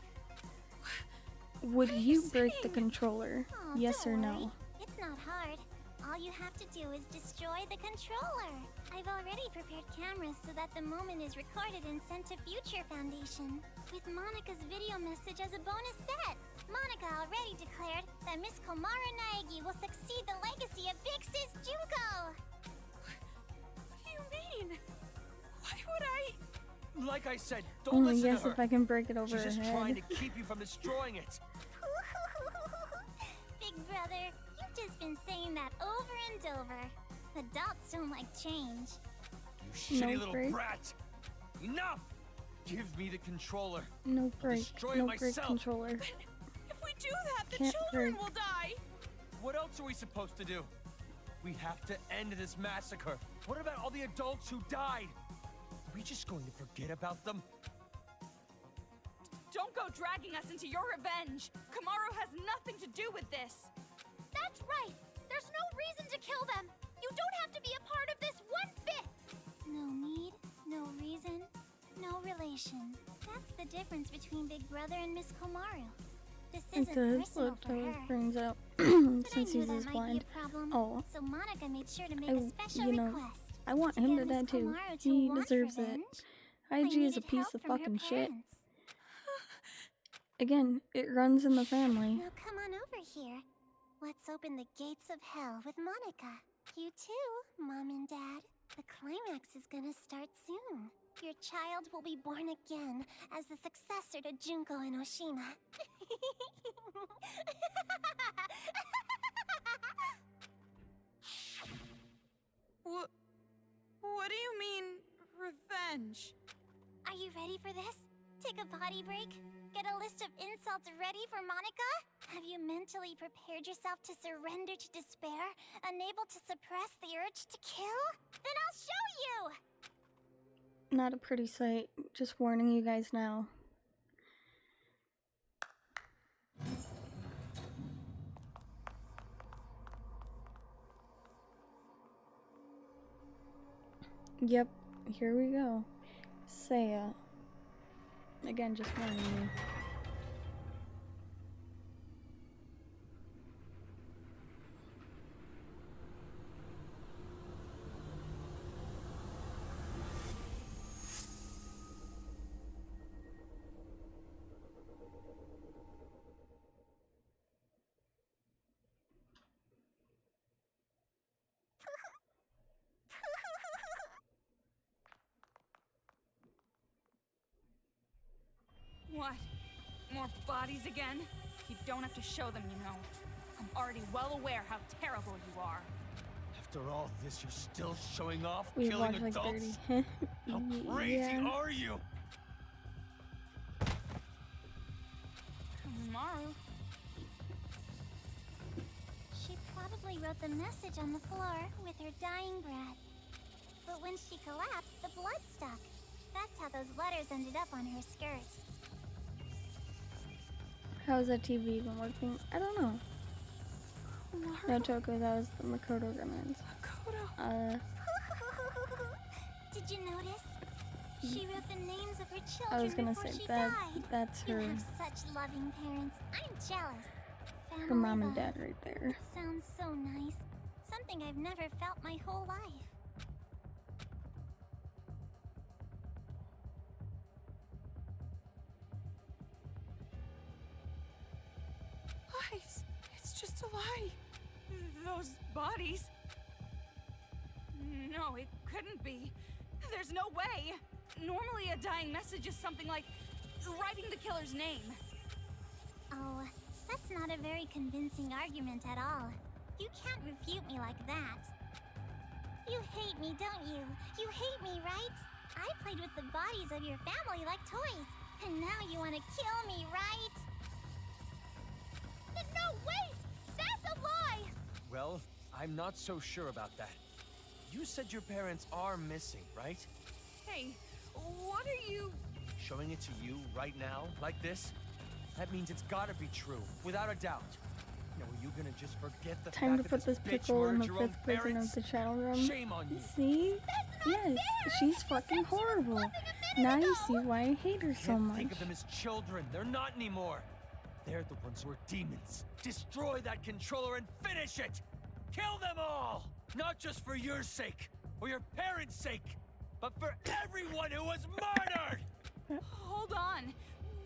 Would What are you you break the saying? controller? Oh, Yes or don't no? worry. It's not hard. All you have to do is destroy the controller. I've already prepared cameras so that the moment is recorded and sent to Future Foundation, with Monica's video message as a bonus set. Monica already declared that Miss Komaru Naegi will succeed the legacy of Big Sis Junko. What do you mean? Why would I? Like I said, don't Only listen yes to her. if I can break it over She's her just head. trying to keep you from destroying it. Big brother, you've just been saying that over and over. Adults don't like change. You No shitty little break. brat. Enough! Give me the controller. No break. destroy it No break myself. controller. If If we do that, the Can't children break. will die. What else are we supposed to do? We have to end this massacre. What about all the adults who died? Are we just going to forget about them? Don't go dragging us into your revenge. Kamaru has nothing to do with this. That's right! There's no reason to kill them! You don't have to be a part of this one bit! No need, no reason, no relation. That's the difference between Big Brother and Miss Komaru. This It isn't does personal what for Toad her. brings up But I since knew he's that this might blind. be a problem, Oh, so Monica made sure to make I, a special you know, request. I want To him get to die Miss too. Komaru to He want deserves it. revenge, I IG is a needed piece help of from her fucking shit. parents. Again, it runs in the family. Now come on over here. Let's open the gates of hell with Monica. You too, Mom and Dad. The climax is gonna start soon. Your child will be born again as the successor to Junko and Oshima. What do you mean, revenge? Are you ready for this? Take a potty break? Get a list of insults ready for Monica? Have you mentally prepared yourself to surrender to despair? Unable to suppress the urge to kill? Then I'll show you! Not a pretty sight. Just warning you guys now. Yep, here we go. Saya. Again, just warning you. What? More bodies again? You don't have to show them, you know. I'm already well aware how terrible you are. After all this, you're still showing off We've killing watched like adults? 30. How crazy Yeah. are you? Maru. She probably wrote the message on the floor with her dying breath. But when she collapsed, the blood stuck. That's how those letters ended up on her skirt. How's that TV even working? I don't know. No, Toko, that was the Makoto Gremlins. Did you notice? She wrote the names of her children I was gonna before say she that died. that's You her have such loving parents. I'm jealous. her mom and Family dad right there. It sounds so nice. Something I've never felt my whole life. Lies. It's just a lie. Those bodies. No, it couldn't be. There's no way. Normally a dying message is something like writing the killer's name. Oh, that's not a very convincing argument at all. You can't refute me like that. You hate me, don't you? You hate me, right? I played with the bodies of your family like toys, and now you want to kill me, right? No, wait! That's a lie! Well, I'm not so sure about that. You said your parents are missing, right? Hey, what are you... Showing it to you right now, like this? That means it's gotta be true, without a doubt. Now, are you gonna just forget the Time to fact put that this bitch pickle in murdered the your own 5th prison of parents? the channel room. Shame on you. See? Yes, she's fucking horrible. Now you see why I hate her so Can't much. think of them as children. They're not anymore. They're the ones who are demons. Destroy that controller and finish it! Kill them all! Not just for your sake, or your parents' sake, but for everyone who was murdered! Hold on.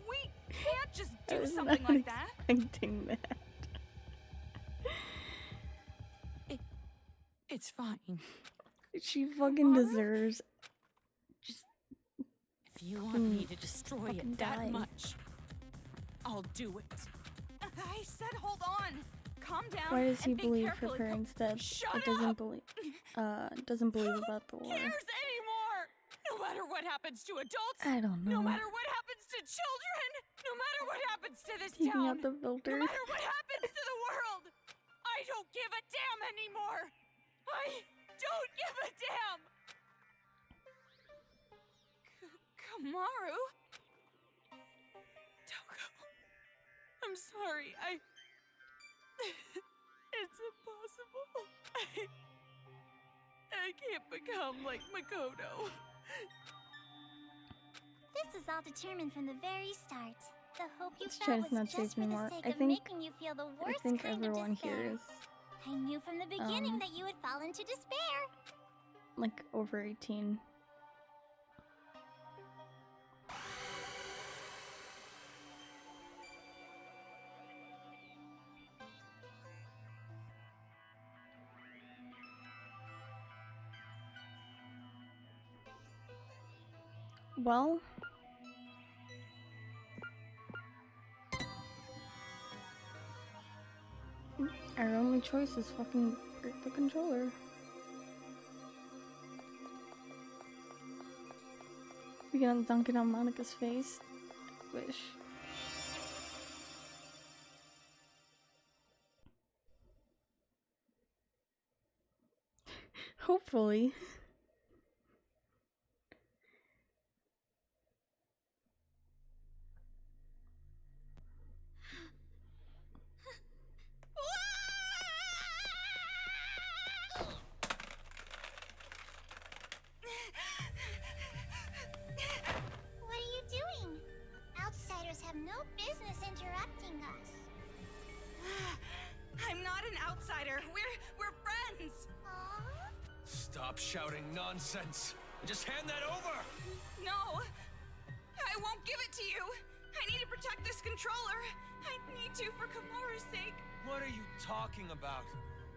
We can't just I do was something not like that. expecting that. It's fine. She fucking deserves. If you want me to destroy fucking it that die. much, I'll do it. I said hold on. Calm down. Why does he and think believe her carefully. parents dead? Shut It doesn't up! believe. Doesn't believe about the war. Cares anymore? matter what happens to adults, I don't know. no matter what happens to children, no matter what happens to this Taking town, out the filter. no matter what happens to the world, I don't give a damn anymore. I don't give a damn. Kamaru? Toko. I'm sorry. It's impossible. I can't become like Makoto. This is all determined from the very start. The hope you Let's try felt to was not just chase for me the more. sake I of think making you feel the worst kind everyone of despair. here is I knew from the beginning that you would fall into despair. like over 18. Well, our only choice is fucking break the controller. We gonna dunk it on Monica's face? Wish. Hopefully. What are you doing? Outsiders have no business interrupting us. I'm not an outsider. We're friends. Aww. Stop shouting nonsense. Just hand that over! No, I won't give it to you. I need to protect this controller. I need to for Kamaru's sake. What are you talking about?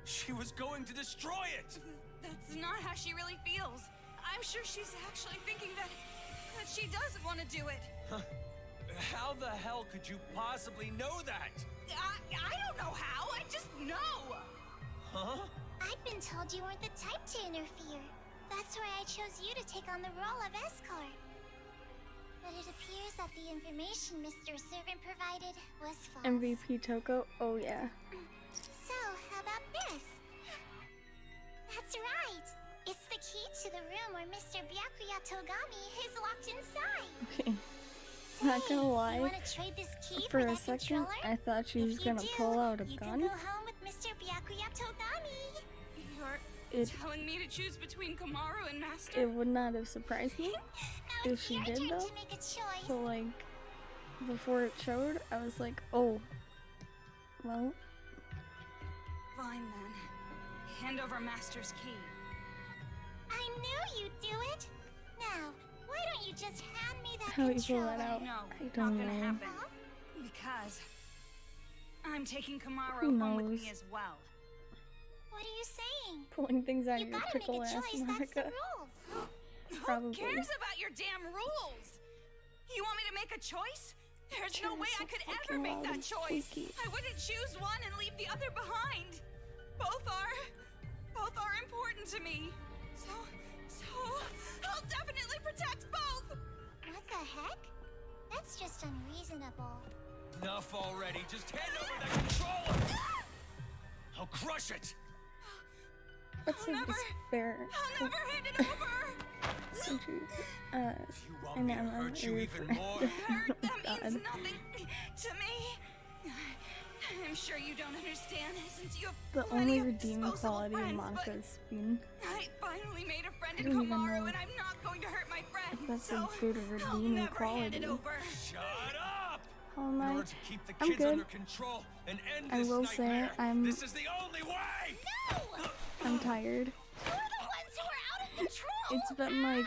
She was going to destroy it! That's not how she really feels. I'm sure she's actually thinking that she doesn't want to do it. How the hell could you possibly know that? I don't know how. I just know. Huh? I've been told you weren't the type to interfere. That's why I chose you to take on the role of escort. But it appears that the information Mr. Servant provided was false. MVP Toko? Oh yeah. So, how about this? That's right! It's the key to the room where Mr. Byakuya Togami is locked inside. Okay. Not gonna You lie, wanna trade this key for a that second controller? I thought she was If you gonna do, pull out a you gun. can go home with Mr. Byakuya Togami. You're It telling me to choose between Kamaru and Master? it would not have surprised me Now if it's she your did turn though. to make a choice. So like before it showed, I was like, oh, well, Fine then. Hand over Master's key. I knew you'd do it. Now, why don't you just hand me that how you pull controller? that out, No, I not don't gonna know. happen. Huh? Because I'm taking Kamaru Who home with knows? me as well. What are you saying? Pulling things out You of your gotta make pickle a ass, choice. That's the Monica. rules. Probably. Who cares about your damn rules? You want me to make a choice? There's no way I so could ever fucking make loud that and choice. squeaky. I wouldn't choose one and leave the other behind. Both are important to me. So I'll definitely protect both. What the heck? That's just unreasonable. Enough already. Just hand over that controller! I'll crush it! What's I'll a never- despair? I'll never hand it over. If you want me to hurt you even more, Hurt them God. means nothing to me. I'm sure you don't understand since you have The plenty only of redeeming disposable quality of friends, Monica's being but I finally made a friend I in don't even know Kamaru, and I'm not going to hurt my friend. that's so a good I'll redeeming never hand it quality. over. shut up! How am In I? order to keep the I'm kids good. under control and end I this will say nightmare, I'm- this is the only way! No! I'm tired. You're the ones who are out of control! It's been like,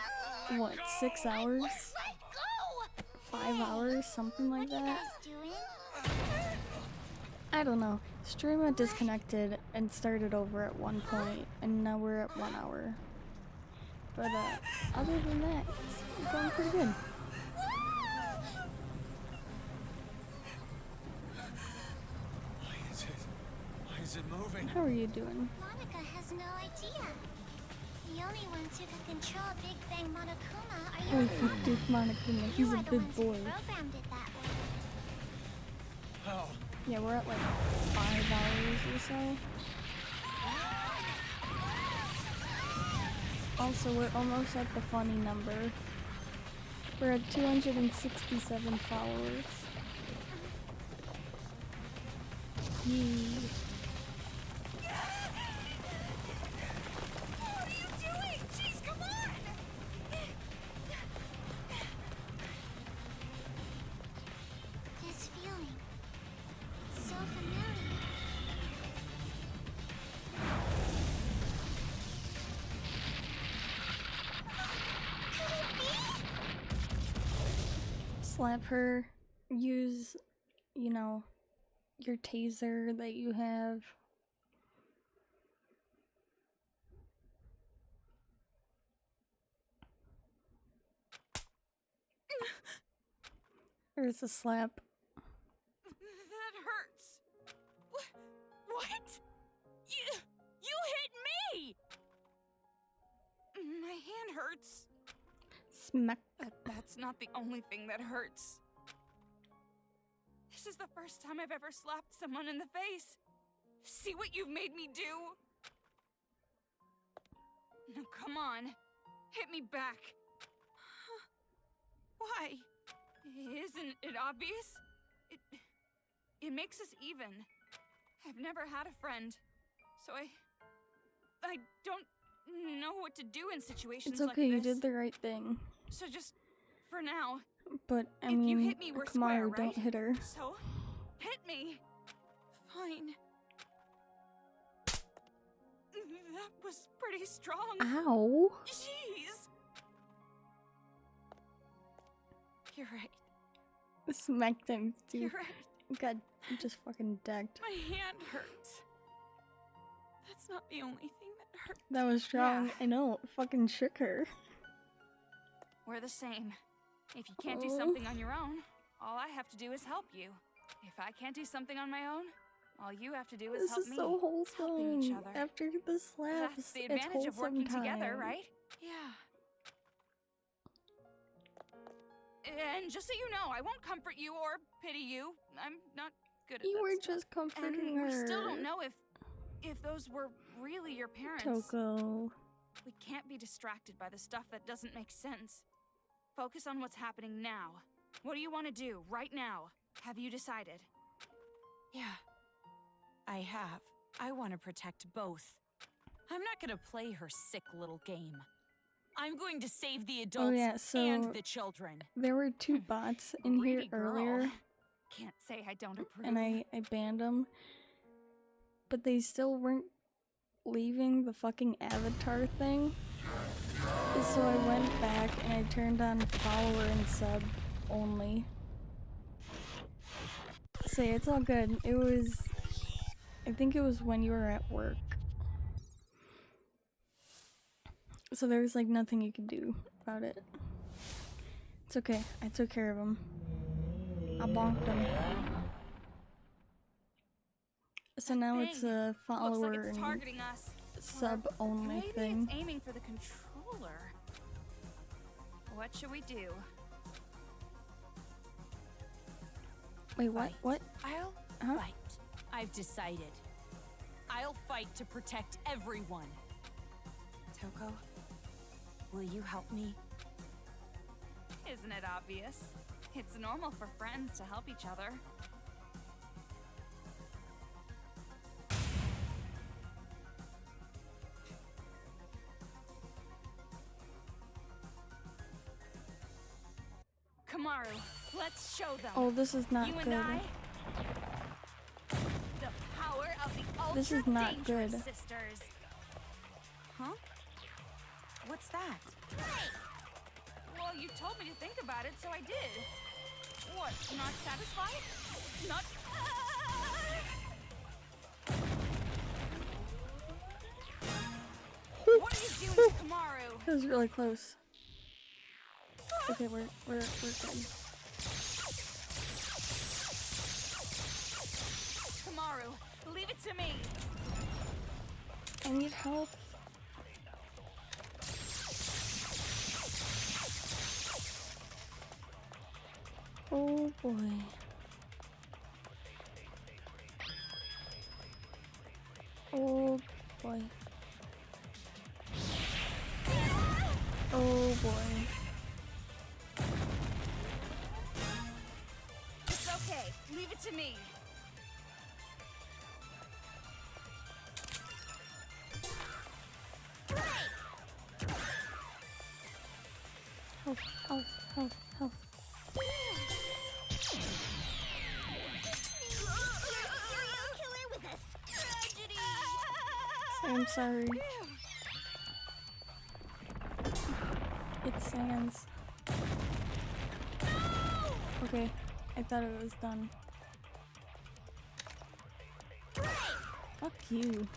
what, 6 hours? Let go! 5 hours? Something like What are you that? guys doing? I don't know. Stream got disconnected and started over at one point, and now we're at 1 hour. But other than that, it's going pretty good. Why is it moving? How are you doing? Monica has no idea. The only ones who could control Big Bang Monokuma are you Holy and fuck, Mom. dude, Monokuma, he's You a are the big ones who boy. programmed it that way. Oh, Yeah, we're at like $5 or so. Also, we're almost at the funny number. We're at 267 followers. Yee. What are you doing? Jeez, come on! This feeling. It's so familiar. Could it be? Slap her. Use, you know, your taser that you have. There's a slap. That hurts. What? You hit me! My hand hurts. Smack. That's not the only thing that hurts. This is the first time I've ever slapped someone in the face. See what you've made me do? Now come on. Hit me back. Why? Isn't it obvious? It makes us even. I've never had a friend, so I don't know what to do in situations It's okay, like you this. did the right thing. So just for now, But, I if you mean, hit me, we're square, Kamaru, right? don't hit her. So hit me. Fine. That was pretty strong. Ow! Jeez. You're right. Smack them, You're dude. right. God, you just fucking decked. My hand hurts. That's not the only thing that hurts. That was strong. Yeah. I know. Fucking shook her. We're the same. If you can't do Oh. something on your own, all I have to do is help you. If I can't do something on my own, all you have to do is This help is me. so Helping each wholesome. other. After the slaps, That's the it's advantage of working wholesome together, time. right? Yeah. And just so you know, I won't comfort you or pity you. I'm not good at You that were stuff. just comforting And her. we still don't know if those were really your parents. Toko. We can't be distracted by the stuff that doesn't make sense. Focus on what's happening now. What do you want to do right now? Have you decided? Yeah, I have. I want to protect both. I'm not gonna play her sick little game. I'm going to save the adults yeah, so and the children. There were 2 bots in here Greedy girl. earlier, Can't say I don't approve. and I banned them. But they still weren't leaving the fucking avatar thing. So I went back and I turned on follower and sub only. So yeah, it's all good. It was... I think it was when you were at work. So there was like nothing you could do about it. It's okay. I took care of him. I bonked him. So now it's a Looks follower like it's and targeting us. sub only Maybe thing. it's aiming for the controller. What should we do? Wait, what? Fight. What? I'll Huh? fight. I've decided. I'll fight to protect everyone. Toko, will you help me? Isn't it obvious? It's normal for friends to help each other. Kamaru, let's show them. Oh, this is not you good. and I, the power of the ultra This is not dangerous good. sisters. Huh? What's that? Well, you told me to think about it, so I did. What, not satisfied? Not... What are you doing to Kamaru? That was really close. Okay, we're good. Kamaru, leave it to me. I need help. boy. Oh boy. Oh boy. It's okay. Leave it to me. Health, health, health, health. Serial killer with a tragedy. I'm sorry. It's Sans. Okay, I thought it was done. Fuck you.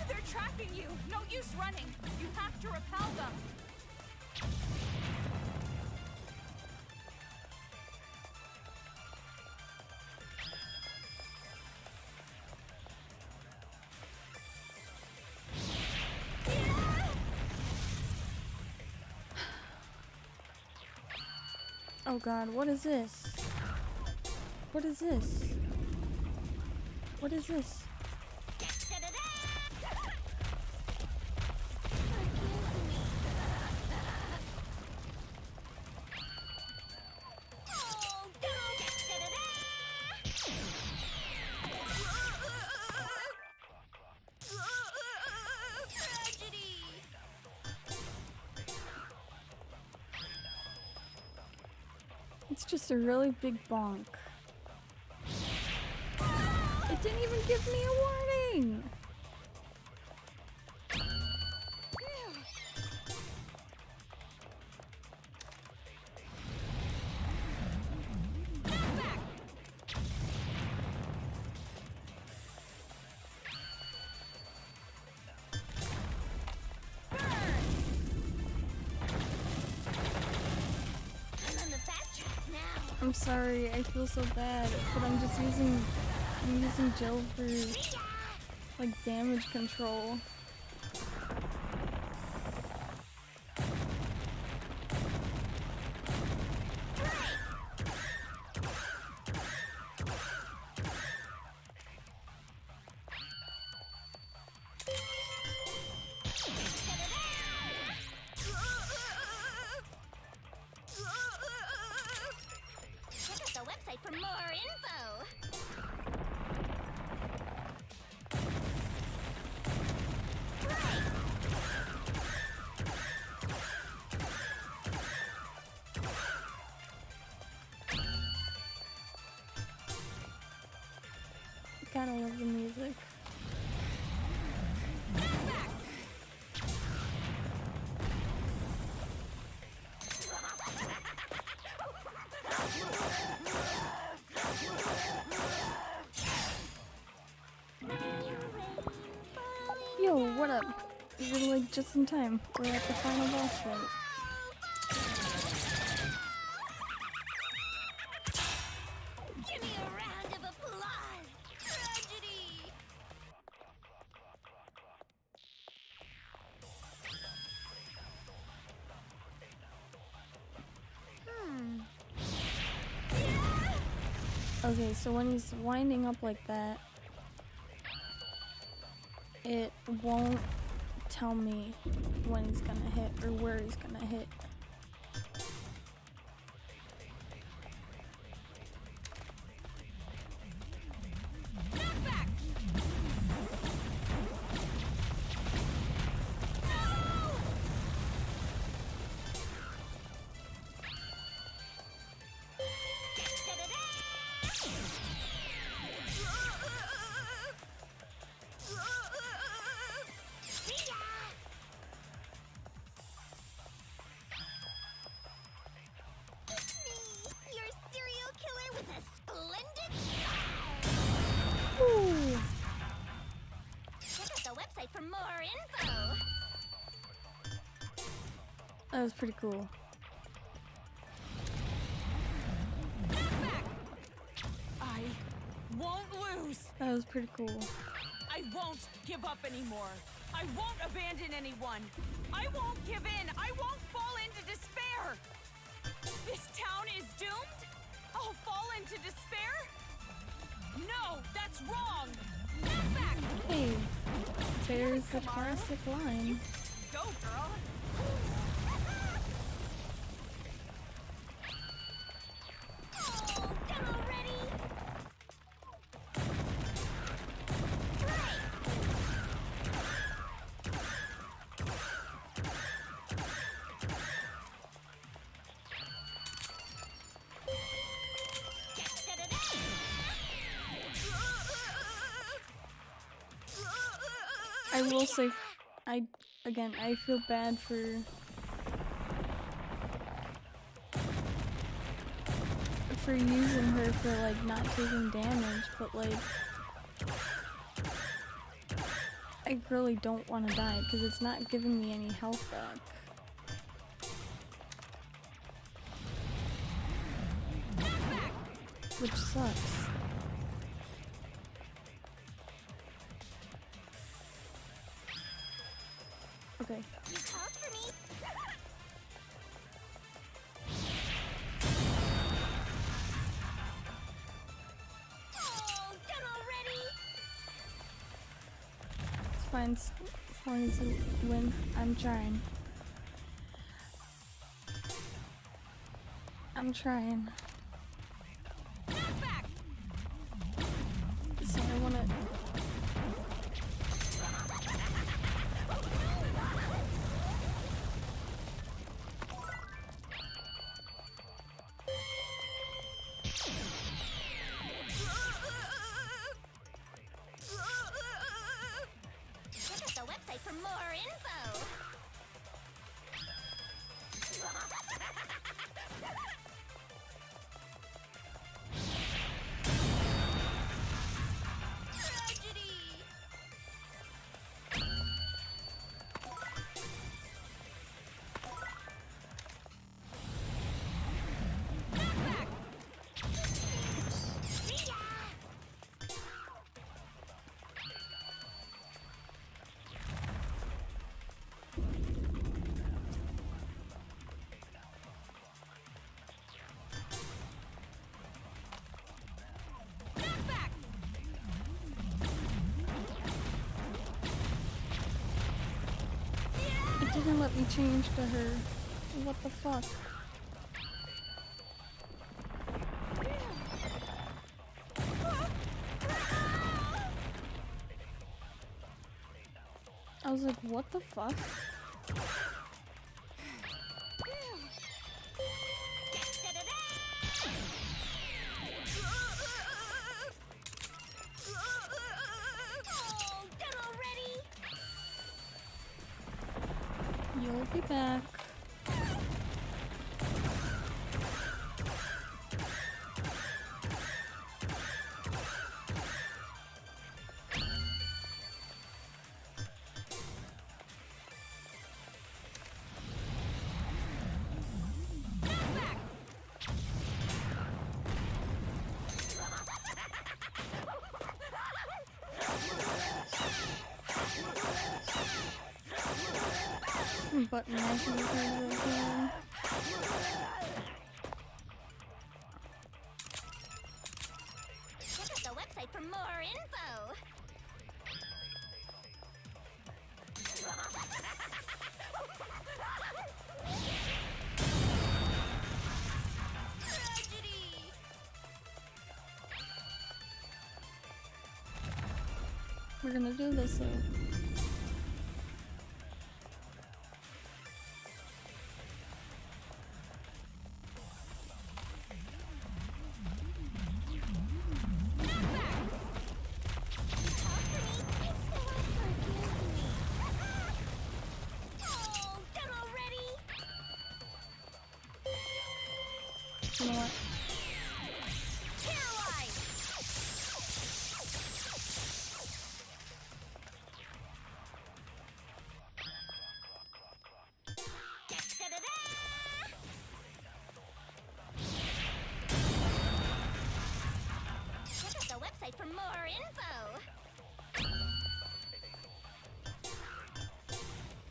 They're tracking you. No use running. You have to repel them. Oh god, what is this? What is this? What is this? It's just a really big bonk. It didn't even give me a warning! I'm sorry, I feel so bad, but I'm using Jill for like damage control. For more info. Gotta love the music. Yo, what up? You're like just in time. We're at the final boss fight. Give me a round of applause. Tragedy. Okay, so when he's winding up like that, it won't tell me when he's gonna hit or where he's gonna hit. Ooh. Check out the website for more info. That was pretty cool. I won't lose. That was pretty cool. I won't give up anymore. I won't abandon anyone. I won't give in. I won't fall into despair. This town is doomed? I'll fall into despair? No, that's wrong. Get back. Hey, there's the classic line. Go, girl. Oh, done already? I will say, I feel bad for using her for like not taking damage, but like I really don't want to die because it's not giving me any health back. Which sucks. Okay. You called for me? Oh, done already? It's fine as long as you win. I'm trying. I'm trying. So I wanna... Check out the website for more info. Tragedy. See ya. It didn't let me change to her. What the fuck? I was like, what the fuck? Oh, done already? You'll be back. Button mashing is really good. Check out the website for more info. Tragedy. We're gonna do this though. Oh, done already? You know what? Paralyzed. Da-da-da! Check out the website for more info.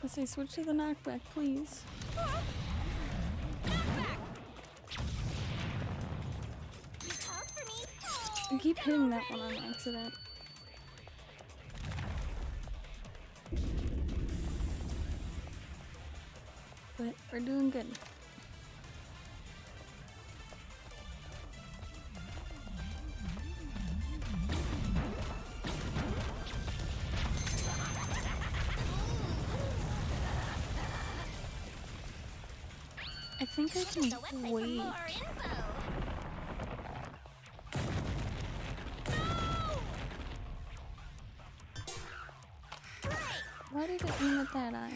I say switch to the knockback, please. I keep hitting that one on accident. But we're doing good. I think I can wait. Why did it aim at that eye?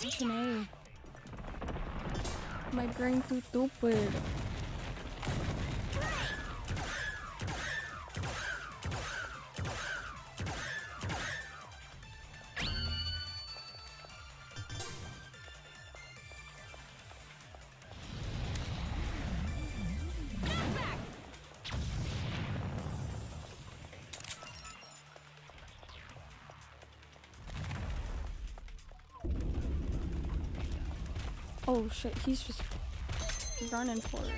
It's an A. My brain too stupid. Oh shit, he's just running for it.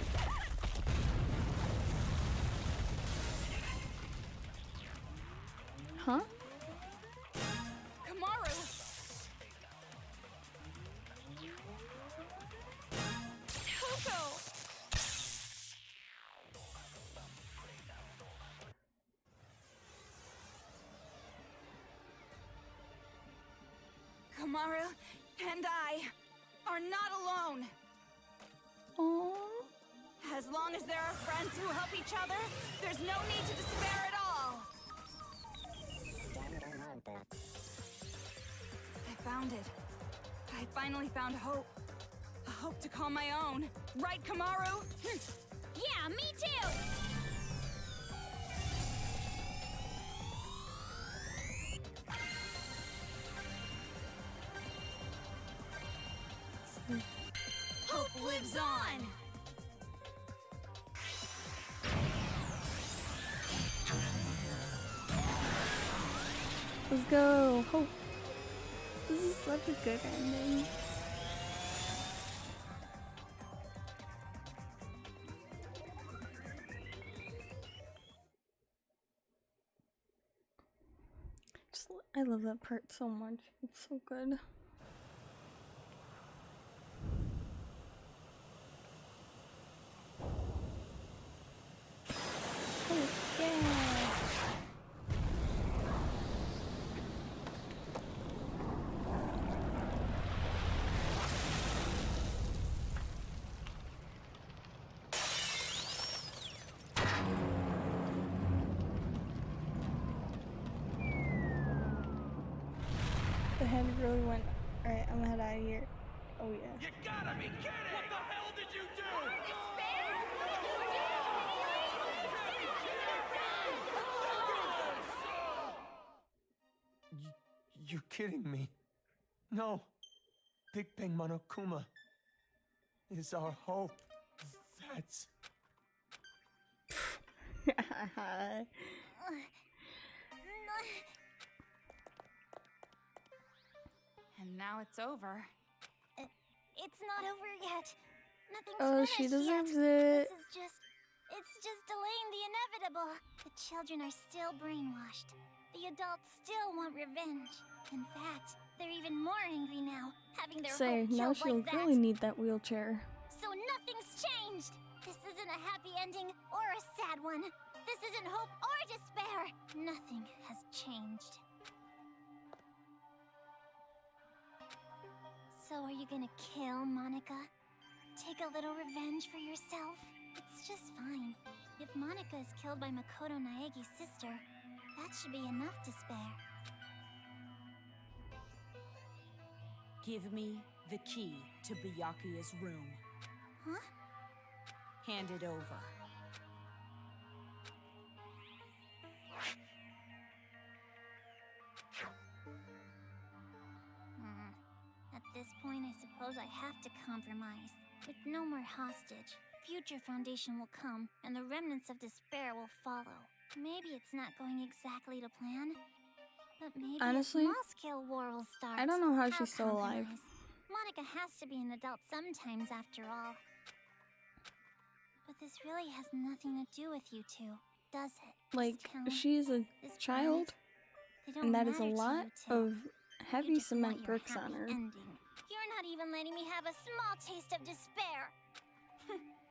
Huh? Kamaru! Toko! Kamaru and I are not alone. Oh. As long as there are friends who help each other, there's no need to despair at all. I found it. I finally found hope. A hope to call my own. Right, Kamaru? Yeah, me too! Hope lives on! Let's go. Hope. This is such a good ending. I love that part so much. It's so good. Oh, yeah. The head really went. Alright, I'm gonna head out of here. Oh, yeah. You gotta be kidding! What the hell did you do? You're kidding me. No. Big Bang Monokuma is our hope. That's... And now it's over. It's not over yet. Nothing's Oh, finished she deserves yet. it. It's just delaying the inevitable. The children are still brainwashed. The adults still want revenge. In fact, they're even more angry now, having their Say, hope now killed she'll like that. really need that wheelchair. So nothing's changed. This isn't a happy ending or a sad one. This isn't hope or despair. Nothing has changed. So are you gonna kill Monica? Take a little revenge for yourself? It's just fine. If Monica is killed by Makoto Naegi's sister, that should be enough to spare. Give me the key to Byakuya's room. Huh? Hand it over. At this point, I suppose I have to compromise. With no more hostage, future foundation will come, and the remnants of despair will follow. Maybe it's not going exactly to plan, but maybe Honestly, a small-scale war will start. I don't know how I'll she's still alive. compromise. Monica has to be an adult sometimes, after all. But this really has nothing to do with you two, does it? Like, This town, she's a this child, planet, they don't and that is a matter to lot you two. of You heavy just want cement your bricks happy on her. ending. You're not even letting me have a small taste of despair.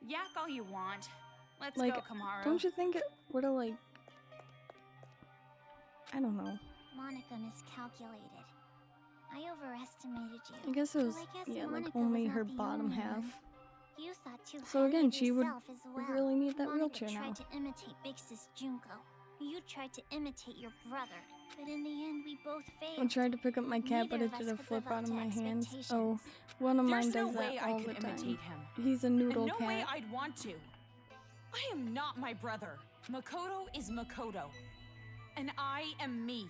Yak all you want. Let's Like, go, Kamaru. don't you think it would've, like... I don't know. Monica miscalculated. I overestimated you. I guess it was, So I guess yeah, like, Monica only was not her the bottom only half. one. You thought too So highly again, of she would yourself as well. really need that Monica wheelchair tried now. to imitate Bix's Junko. You tried to imitate your brother. But in the end, we both failed. I tried to pick up my cat, but Neither it of did us a could flip live up out of to my hands. expectations. Oh, one of mine There's no does way that I all could the time. imitate him. He's a noodle And no way cat. I'd want to. I am not my brother. Makoto is Makoto. And I am me.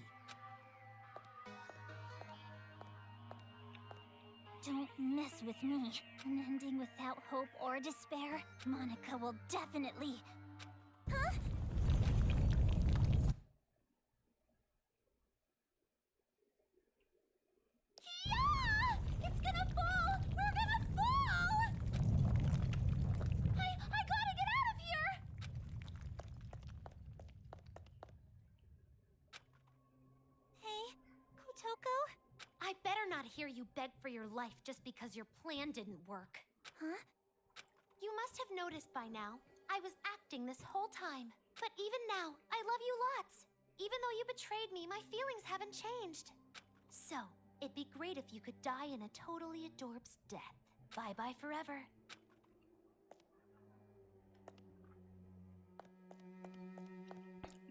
Don't mess with me. An ending without hope or despair. Monica will definitely... Huh? Yeah! It's gonna fall! We're gonna fall! I gotta get out of here! Hey, Kotoko? I better not hear you beg for your life just because your plan didn't work. Huh? You must have noticed by now, I was acting this whole time. But even now, I love you lots. Even though you betrayed me, my feelings haven't changed. So, it'd be great if you could die in a totally adorbs death. Bye-bye forever.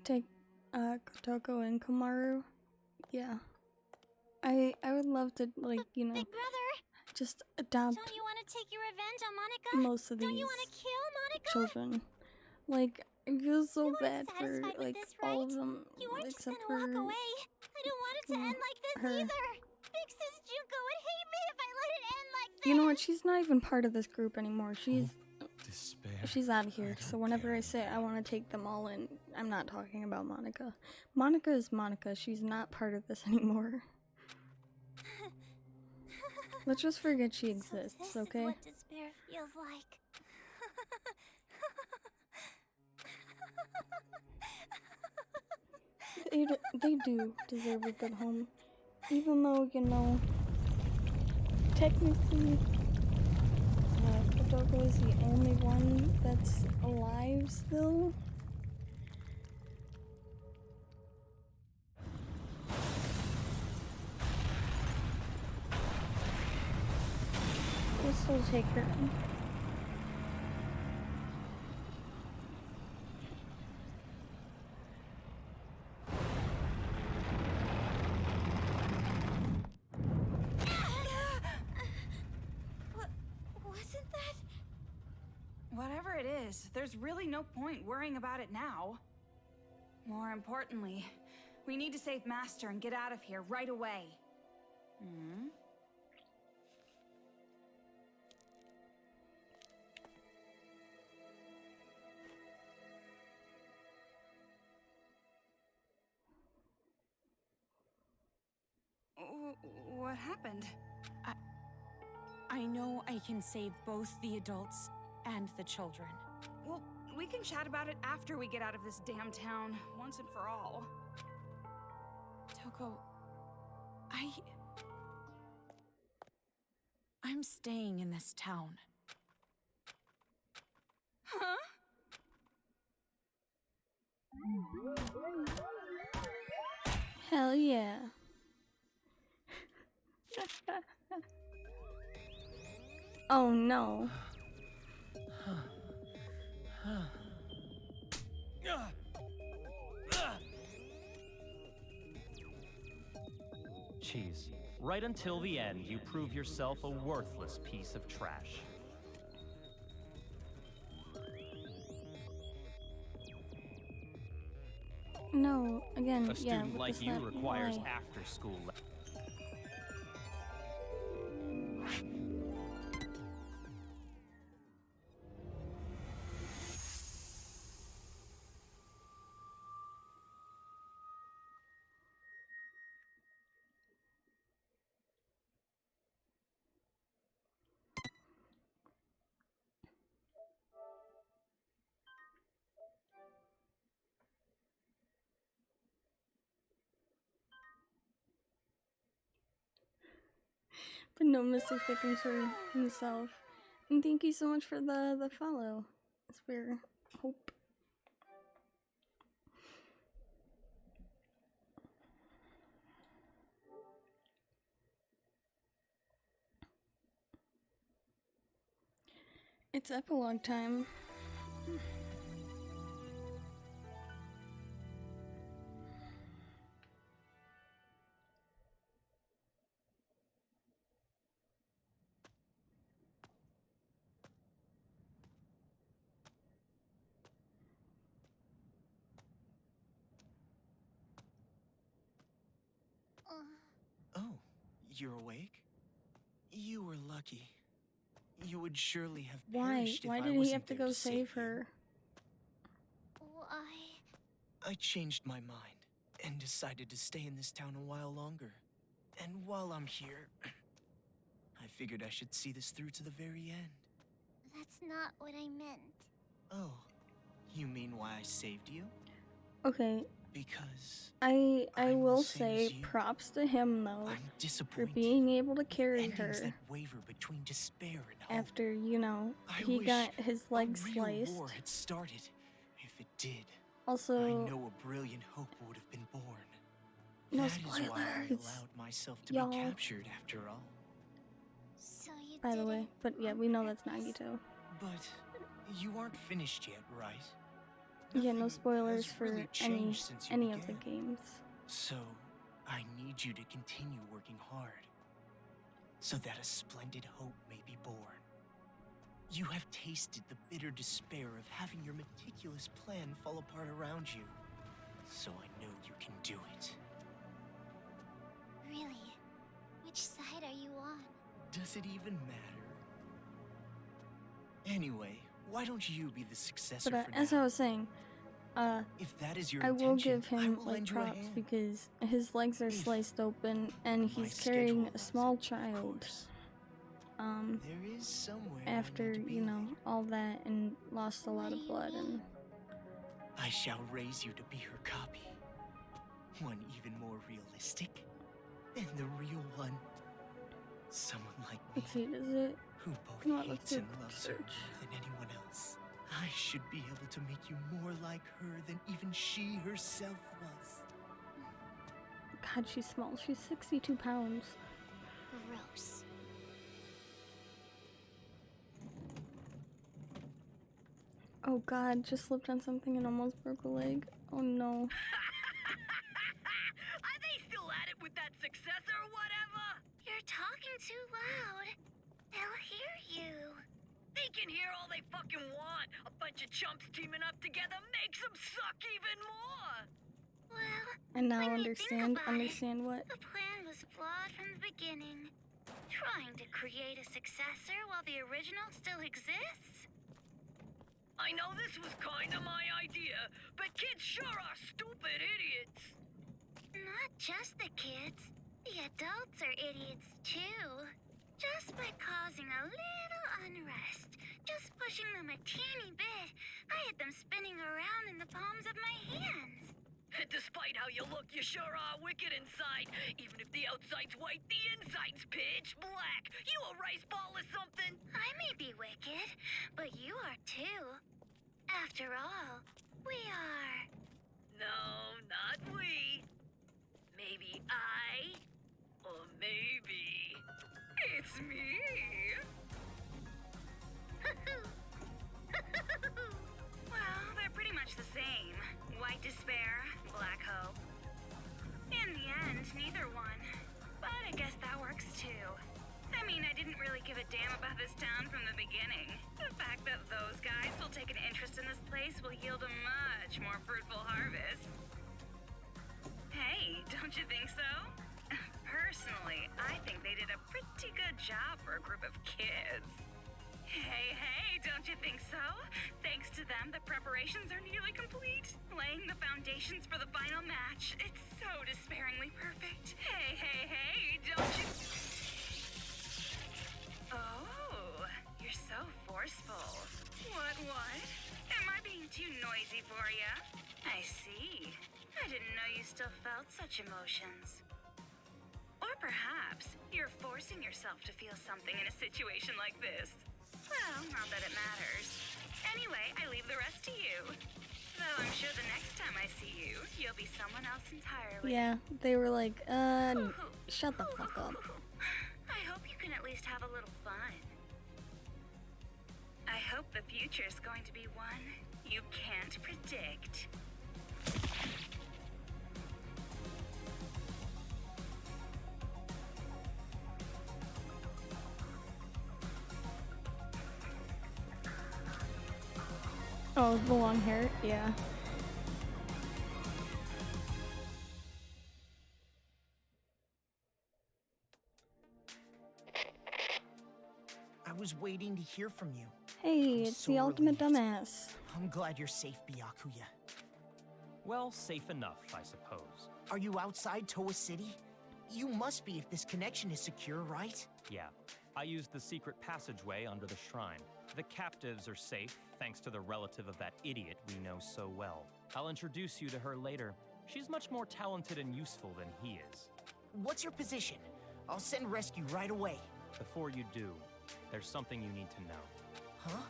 Take Kotoko and Kamaru. Yeah. I would love to, like, you know, Big brother, just adopt don't you want to take your revenge on Monica? most of Don't you these want to kill Monica? children. Like, I feel so You bad weren't for, satisfied with like, this, all of right? them, You weren't just except gonna for walk away. I don't want it to end like this her. either. Bix's Junko would hate me if I let it end like this. You know what? She's not even part of this group anymore. Despair. She's out of here. So whenever I say I want to take them all in, I'm not talking about Monica. Monica is Monica. She's not part of this anymore. Let's just forget she exists, so this okay? is what despair feels like. They do deserve a good home. Even though, you know, technically, Kotoko is the only one that's alive still. We'll still take her in. Wasn't that? Whatever it is, there's really no point worrying about it now. More importantly, we need to save Master and get out of here right away. Hmm? What happened? I know I can save both the adults and the children. Well, we can chat about it after we get out of this damn town, once and for all. Toko, I'm staying in this town. Huh? Hell yeah. Oh no. Jeez. Right until the end, you prove yourself a worthless piece of trash. No, again, A yeah, student what like does you that requires why? after-school But no, Mystic Thickens for himself. And thank you so much for the follow. It's for Hope. It's epilogue time. Oh, you're awake? You were lucky. You would surely have perished if Why I did he wasn't have to there go save save you. her? Why? I changed my mind and decided to stay in this town a while longer. And while I'm here, I figured I should see this through to the very end. That's not what I meant. Oh, you mean why I saved you? Okay, Because I I'm will the same say as you. props to him though I'm for disappointed. being able to carry Endings her that waver between despair and hope. after, you know, I he wish got his leg a real sliced. war had started. If it did, Also, I know a brilliant hope would have been born. no That is why I spoilers. allowed myself to Y'all. be captured after all. So you By the did way, it but yeah, on we know that's purpose? Nagito. But you aren't finished yet, right? Yeah, no Nothing spoilers has for really changed since you any of the began. games. So, I need you to continue working hard, so that a splendid hope may be born. You have tasted the bitter despair of having your meticulous plan fall apart around you, so I know you can do it. Really? Which side are you on? Does it even matter? Anyway, why don't you be the successor But for as now? I was saying, If that is your I will intention, give I him will like lend you a props hand. because his legs are If sliced open and my he's carrying schedule a allows small it, of child. course. There is somewhere I After, need to be you know, later. all that and lost a What lot do of you blood mean? and I shall raise you to be her copy. One even more realistic than the real one. Someone like me, let's see, does it who both come on, let's hates do a and quick loves her search. more than anyone else. I should be able to make you more like her than even she herself was. God, she's small. She's 62 pounds. Gross. Oh God, just slipped on something and almost broke a leg. Oh no. Are they still at it with that successor or whatever? You're talking too loud. They'll hear you. They can hear all they fucking want. A bunch of chumps teaming up together makes them suck even more. Well, And now when you think about understand what? the plan was flawed from the beginning. Trying to create a successor while the original still exists? I know this was kinda my idea, but kids sure are stupid idiots. Not just the kids. The adults are idiots too. Just by causing a little unrest, just pushing them a teeny bit, I had them spinning around in the palms of my hands. Despite how you look, you sure are wicked inside. Even if the outside's white, the inside's pitch black. You a rice ball or something? I may be wicked, but you are too. After all, we are. No, not we. Maybe I, or maybe it's me. Well, they're pretty much the same. White despair, black hope. In the end, neither one. But I guess that works too. I mean, I didn't really give a damn about this town from the beginning. The fact that those guys will take an interest in this place will yield a much more fruitful harvest. Hey, don't you think so? Personally, I think they did a pretty good job for a group of kids. Hey, don't you think so? Thanks to them, the preparations are nearly complete. Laying the foundations for the final match. It's so despairingly perfect. Hey, don't you... Oh, you're so forceful. What? Am I being too noisy for you? I see. I didn't know you still felt such emotions. Or perhaps you're forcing yourself to feel something in a situation like this? Well, not that it matters. Anyway, I leave the rest to you. Though I'm sure the next time I see you, you'll be someone else entirely. Yeah, they were like, shut the fuck up. I hope you can at least have a little fun. I hope the future's going to be one you can't predict. Oh, the long hair? Yeah. I was waiting to hear from you. Hey, I'm it's so the ultimate relieved. dumbass. I'm glad you're safe, Byakuya. Well, safe enough, I suppose. Are you outside Toa City? You must be if this connection is secure, right? Yeah. I used the secret passageway under the shrine. The captives are safe, thanks to the relative of that idiot we know so well. I'll introduce you to her later. She's much more talented and useful than he is. What's your position? I'll send rescue right away. Before you do, there's something you need to know. Huh?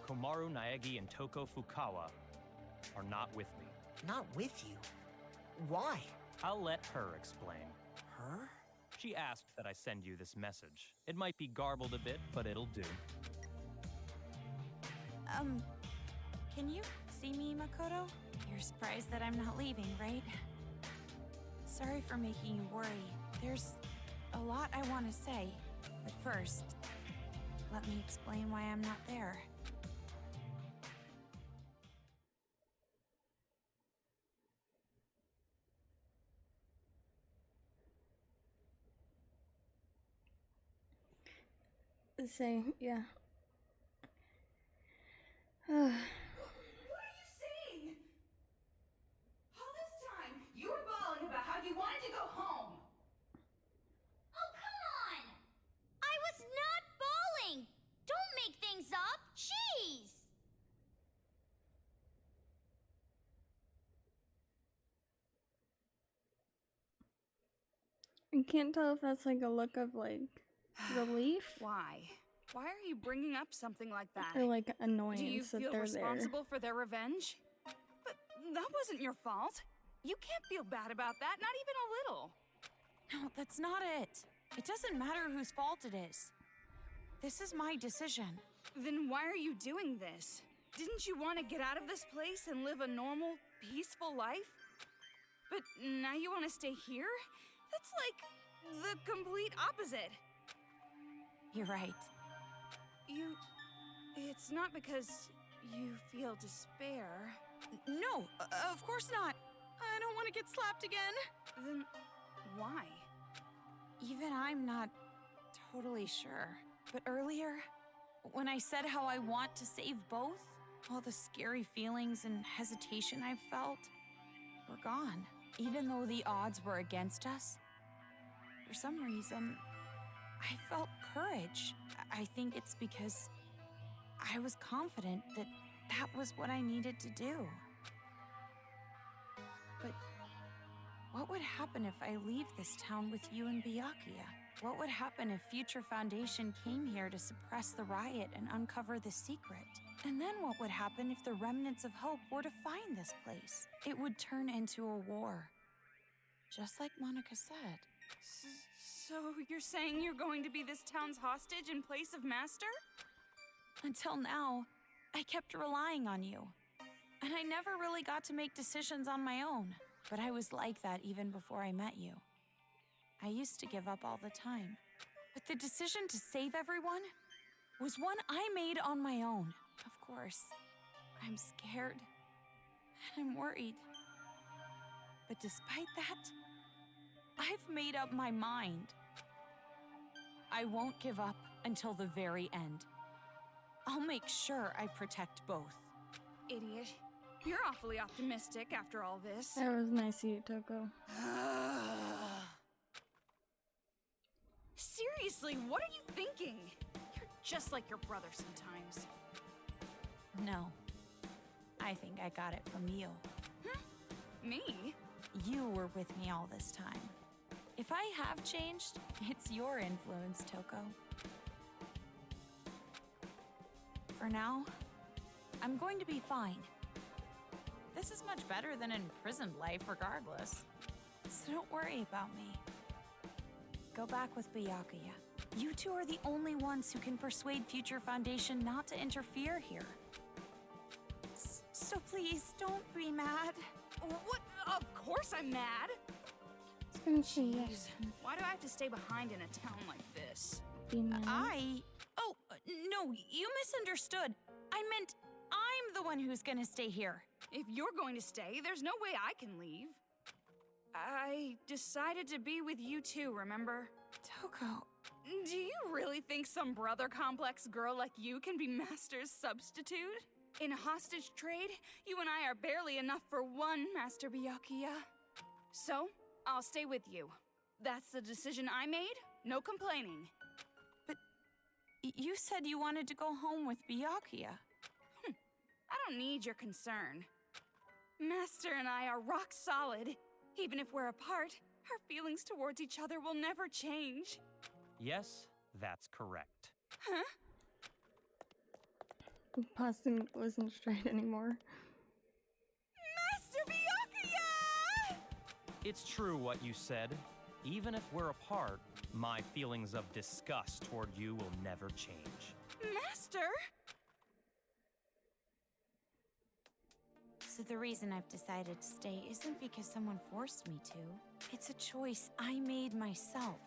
Komaru Naegi and Toko Fukawa are not with me. Not with you? Why? I'll let her explain. Her? She asked that I send you this message. It might be garbled a bit, but it'll do. Can you see me, Makoto? You're surprised that I'm not leaving, right? Sorry for making you worry. There's a lot I want to say, but first, let me explain why I'm not there. Say, yeah. What are you saying? All this time, you were bawling about how you wanted to go home. Oh, come on! I was not bawling! Don't make things up! Jeez! I can't tell if that's like a look of like relief Why? Why are you bringing up something like that? or like Do you annoyance that feel they're responsible for their revenge? But that wasn't your fault. You can't feel bad about that, not even a little. No, that's not it. It doesn't matter whose fault it is. This is my decision. Then why are you doing this? Didn't you want to get out of this place and live a normal, peaceful life? But now you want to stay here? That's like the complete opposite. You're right. It's not because you feel despair. No, of course not. I don't want to get slapped again. Then why? Even I'm not totally sure. But earlier, when I said how I want to save both, all the scary feelings and hesitation I've felt were gone. Even though the odds were against us, for some reason, I felt courage. I think it's because I was confident that that was what I needed to do. But what would happen if I leave this town with you and Byakuya? What would happen if Future Foundation came here to suppress the riot and uncover the secret? And then what would happen if the remnants of hope were to find this place? It would turn into a war. Just like Monica said. So you're saying you're going to be this town's hostage in place of Master? Until now, I kept relying on you. And I never really got to make decisions on my own. But I was like that even before I met you. I used to give up all the time. But the decision to save everyone was one I made on my own. Of course, I'm scared and I'm worried. But despite that, I've made up my mind. I won't give up until the very end. I'll make sure I protect both. Idiot. You're awfully optimistic after all this. That was nice of you, Toko. Seriously, what are you thinking? You're just like your brother sometimes. No. I think I got it from you. Me? You were with me all this time. If I have changed, it's your influence, Toko. For now, I'm going to be fine. This is much better than imprisoned life regardless. So don't worry about me. Go back with Byakuya. You two are the only ones who can persuade Future Foundation not to interfere here. So please, don't be mad. What? Of course I'm mad. It's gonna say yes. Why do I have to stay behind in a town like this? Be mad. Oh, no, you misunderstood. I meant I'm the one who's gonna stay here. If you're going to stay, there's no way I can leave. I decided to be with you too, remember? Toko. Do you really think some brother complex girl like you can be Master's substitute? In a hostage trade, you and I are barely enough for one, Master Byakuya. So, I'll stay with you. That's the decision I made, no complaining. But you said you wanted to go home with Byakuya. I don't need your concern. Master and I are rock solid. Even if we're apart, our feelings towards each other will never change. Yes, that's correct. Huh? Boston wasn't straight anymore. Master Byakuya! It's true what you said. Even if we're apart, my feelings of disgust toward you will never change. Master? So the reason I've decided to stay isn't because someone forced me to. It's a choice I made myself.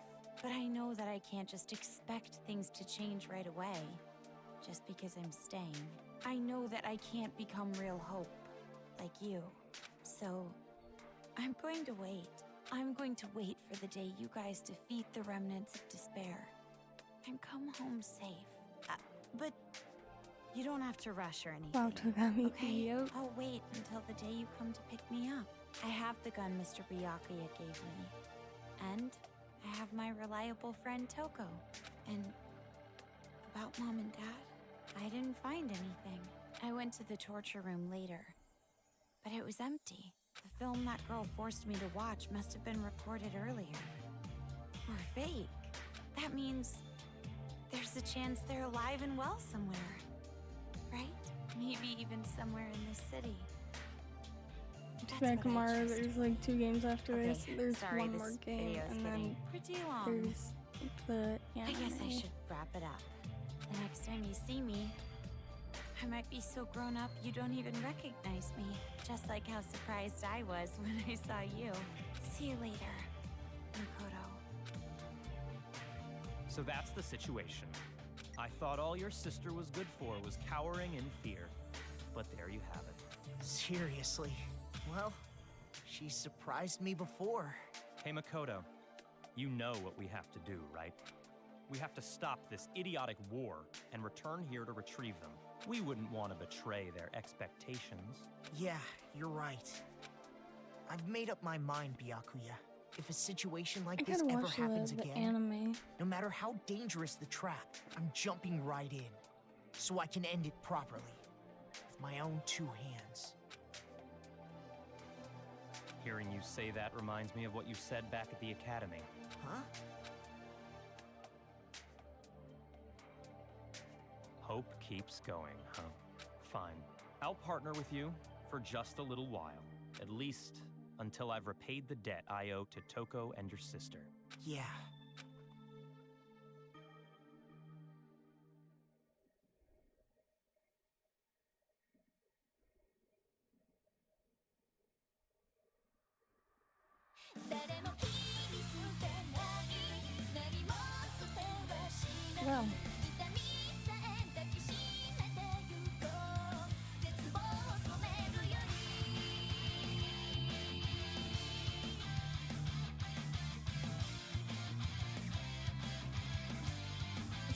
But I know that I can't just expect things to change right away, just because I'm staying. I know that I can't become real hope, like you. So, I'm going to wait. I'm going to wait for the day you guys defeat the remnants of despair and come home safe. But you don't have to rush or anything. Wow, Togami, okay? I'll wait until the day you come to pick me up. I have the gun Mr. Byakuya gave me. And I have my reliable friend Toko. And about Mom and Dad, I didn't find anything. I went to the torture room later, but it was empty. The film that girl forced me to watch must have been recorded earlier. Or fake. That means there's a chance they're alive and well somewhere. Right? Maybe even somewhere in this city. Back tomorrow, there's like 2 games after Okay, this. There's sorry, one this more game, video's and getting then pretty long. there's the anime. I guess I should wrap it up. The next time you see me, I might be so grown up you don't even recognize me. Just like how surprised I was when I saw you. See you later, Makoto. So that's the situation. I thought all your sister was good for was cowering in fear. But there you have it. Seriously. Well, she surprised me before. Hey, Makoto, you know what we have to do, right? We have to stop this idiotic war and return here to retrieve them. We wouldn't want to betray their expectations. Yeah, you're right. I've made up my mind, Byakuya. If a situation like this ever happens again, anime. no matter how dangerous the trap, I'm jumping right in. So I can end it properly. With my own 2 hands. Hearing you say that reminds me of what you said back at the academy. Huh? Hope keeps going, huh? Fine. I'll partner with you for just a little while. At least until I've repaid the debt I owe to Toko and your sister. Yeah. Well.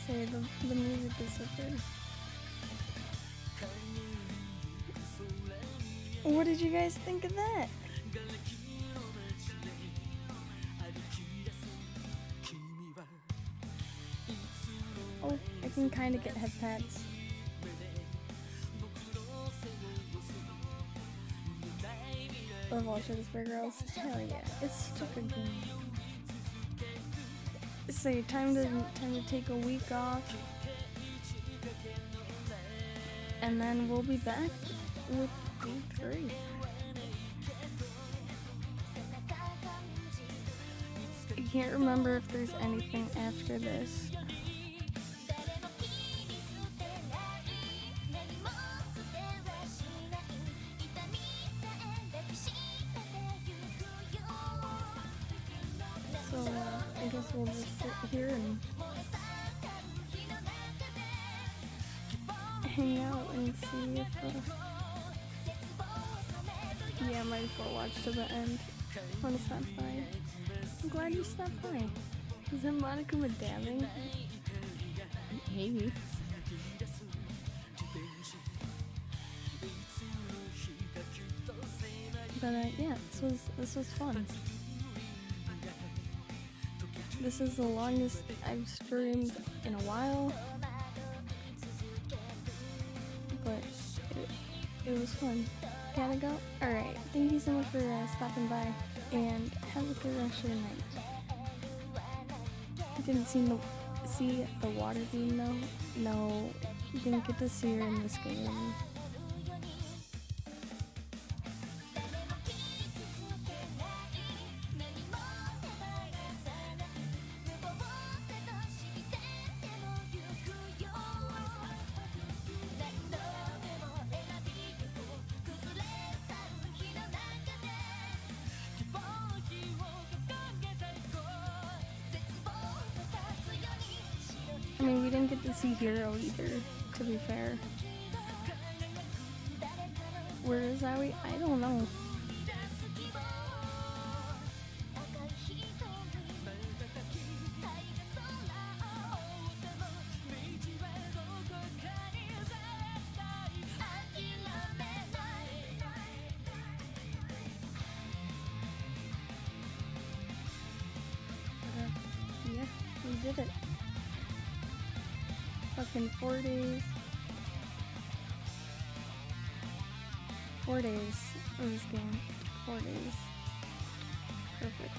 Say the music is so good. What did you guys think of that? Oh, I can kind of get head pats. Love all Shakespeare Girls. Hell yeah, it's such a good game. say time to take a week off, and then we'll be back with V3. I can't remember if there's anything after this. So I guess we'll just sit here and hang out and see if yeah, I might as well watch to the end. Wanna stop by? I'm glad you stopped by. Is that Monica Madamming? Maybe. But yeah, this was fun. This is the longest I've streamed in a while, but it was fun. Gotta go? Alright, thank you so much for stopping by, and have a good rest of your night. Didn't see the water beam though? No, didn't get to see her in this game. I mean, we didn't get to see Hero either, to be fair. Where is Aoi? I don't know. Yeah, we did it. Fucking 4 days. 4 days of this game. 4 days. Perfect.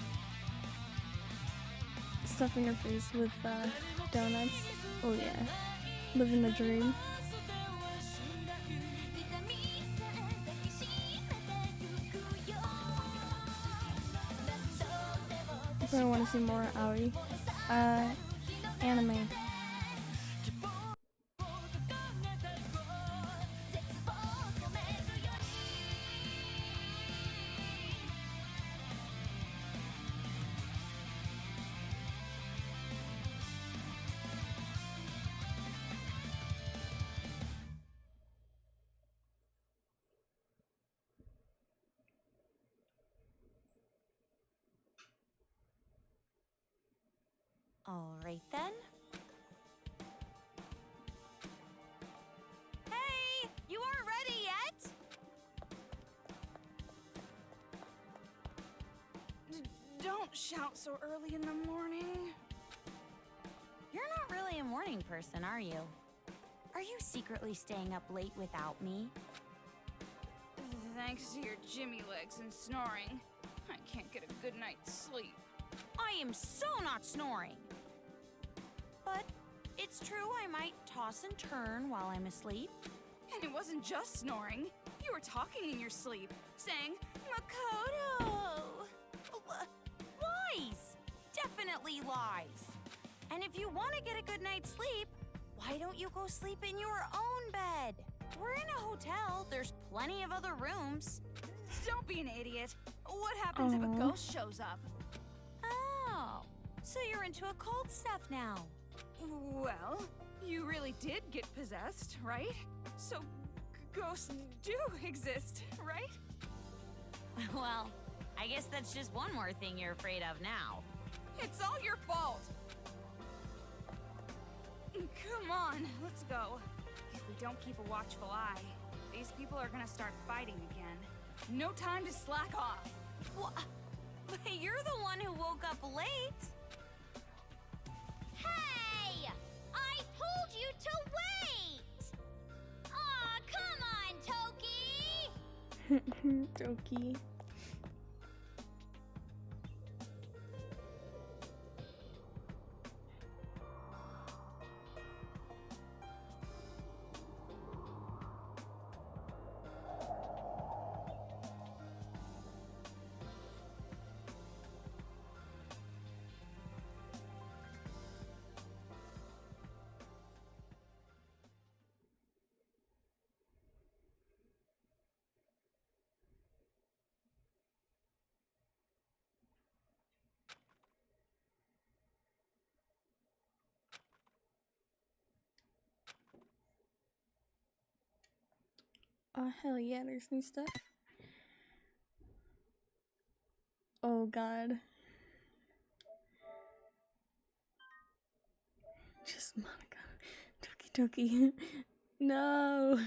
Stuffing her face with donuts. Oh yeah. Living the dream. If I want to see more Aoi. Anime. All right then. Hey, you aren't ready yet? Don't shout so early in the morning. You're not really a morning person, are you? Are you secretly staying up late without me? Thanks to your Jimmy legs and snoring, I can't get a good night's sleep. I am so not snoring. But it's true I might toss and turn while I'm asleep. And it wasn't just snoring. You were talking in your sleep, saying, Makoto! Lies! Definitely lies. And if you want to get a good night's sleep, why don't you go sleep in your own bed? We're in a hotel. There's plenty of other rooms. Don't be an idiot. What happens if a ghost shows up? Oh, so you're into occult stuff now. Well, you really did get possessed, right? So, ghosts do exist, right? Well, I guess that's just one more thing you're afraid of now. It's all your fault. Come on, let's go. If we don't keep a watchful eye, these people are gonna start fighting again. No time to slack off. What? But you're the one who woke up late. Hey! I told you to wait! Aw, come on, Toki! Toki. Oh, hell yeah, there's new stuff. Oh god. Just Monica. Toki. No!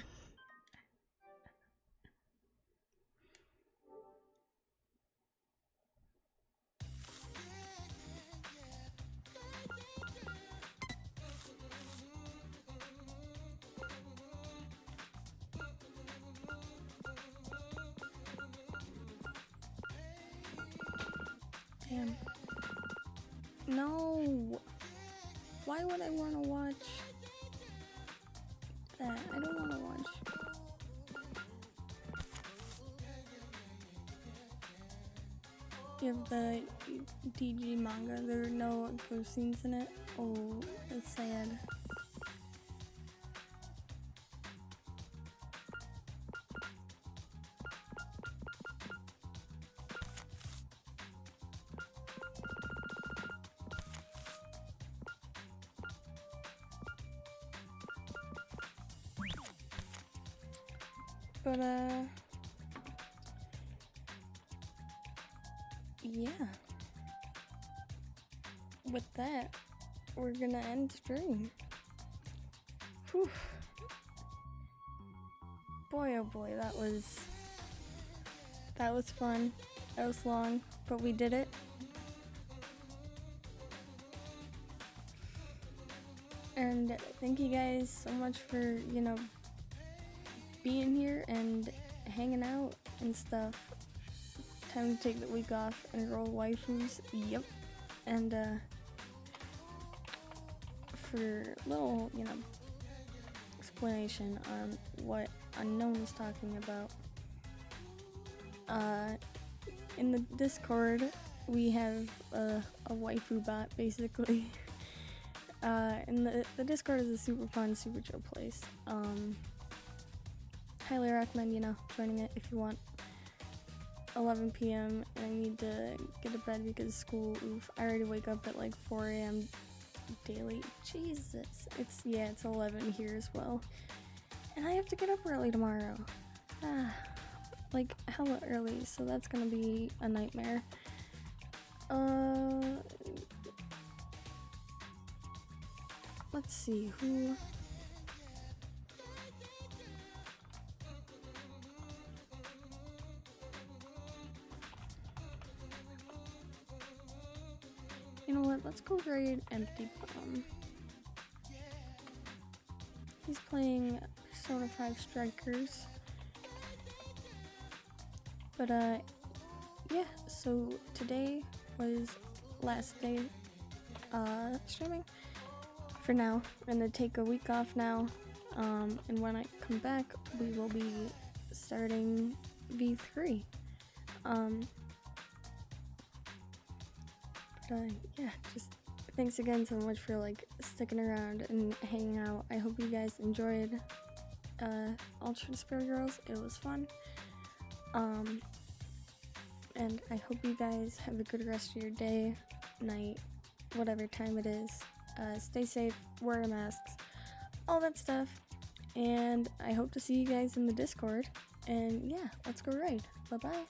Damn. No! Why would I want to watch that? I don't want to watch. You have the DG manga, there are no ghost scenes in it. Oh, that's sad. But, yeah. With that, we're gonna end stream. Whew. Boy, oh boy, that was fun. That was long, but we did it. And thank you guys so much for, you know, being here and hanging out and stuff. Time to take the week off and roll waifus. Yep. And for a little, you know, explanation on what Unknown is talking about. In the Discord, we have a waifu bot, basically. And the Discord is a super fun, super chill place. Highly recommend, you know, joining it if you want. 11 p.m. and I need to get to bed because of school. Oof, I already wake up at like 4 a.m. daily. Jesus. It's 11 here as well. And I have to get up early tomorrow. Like hella early, so that's gonna be a nightmare. Let's see, who... You know what, let's go raid Empty Bomb. He's playing Persona 5 Strikers. But, yeah, so today was last day, streaming. For now, I'm gonna take a week off now, and when I come back, we will be starting V3. Yeah, just thanks again so much for like sticking around and hanging out. I hope you guys enjoyed Ultra Despair Girls. It was fun. And I hope you guys have a good rest of your day, night, whatever time it is. Stay safe, wear your masks, all that stuff. And I hope to see you guys in the Discord. And yeah, let's go raid. Bye-bye.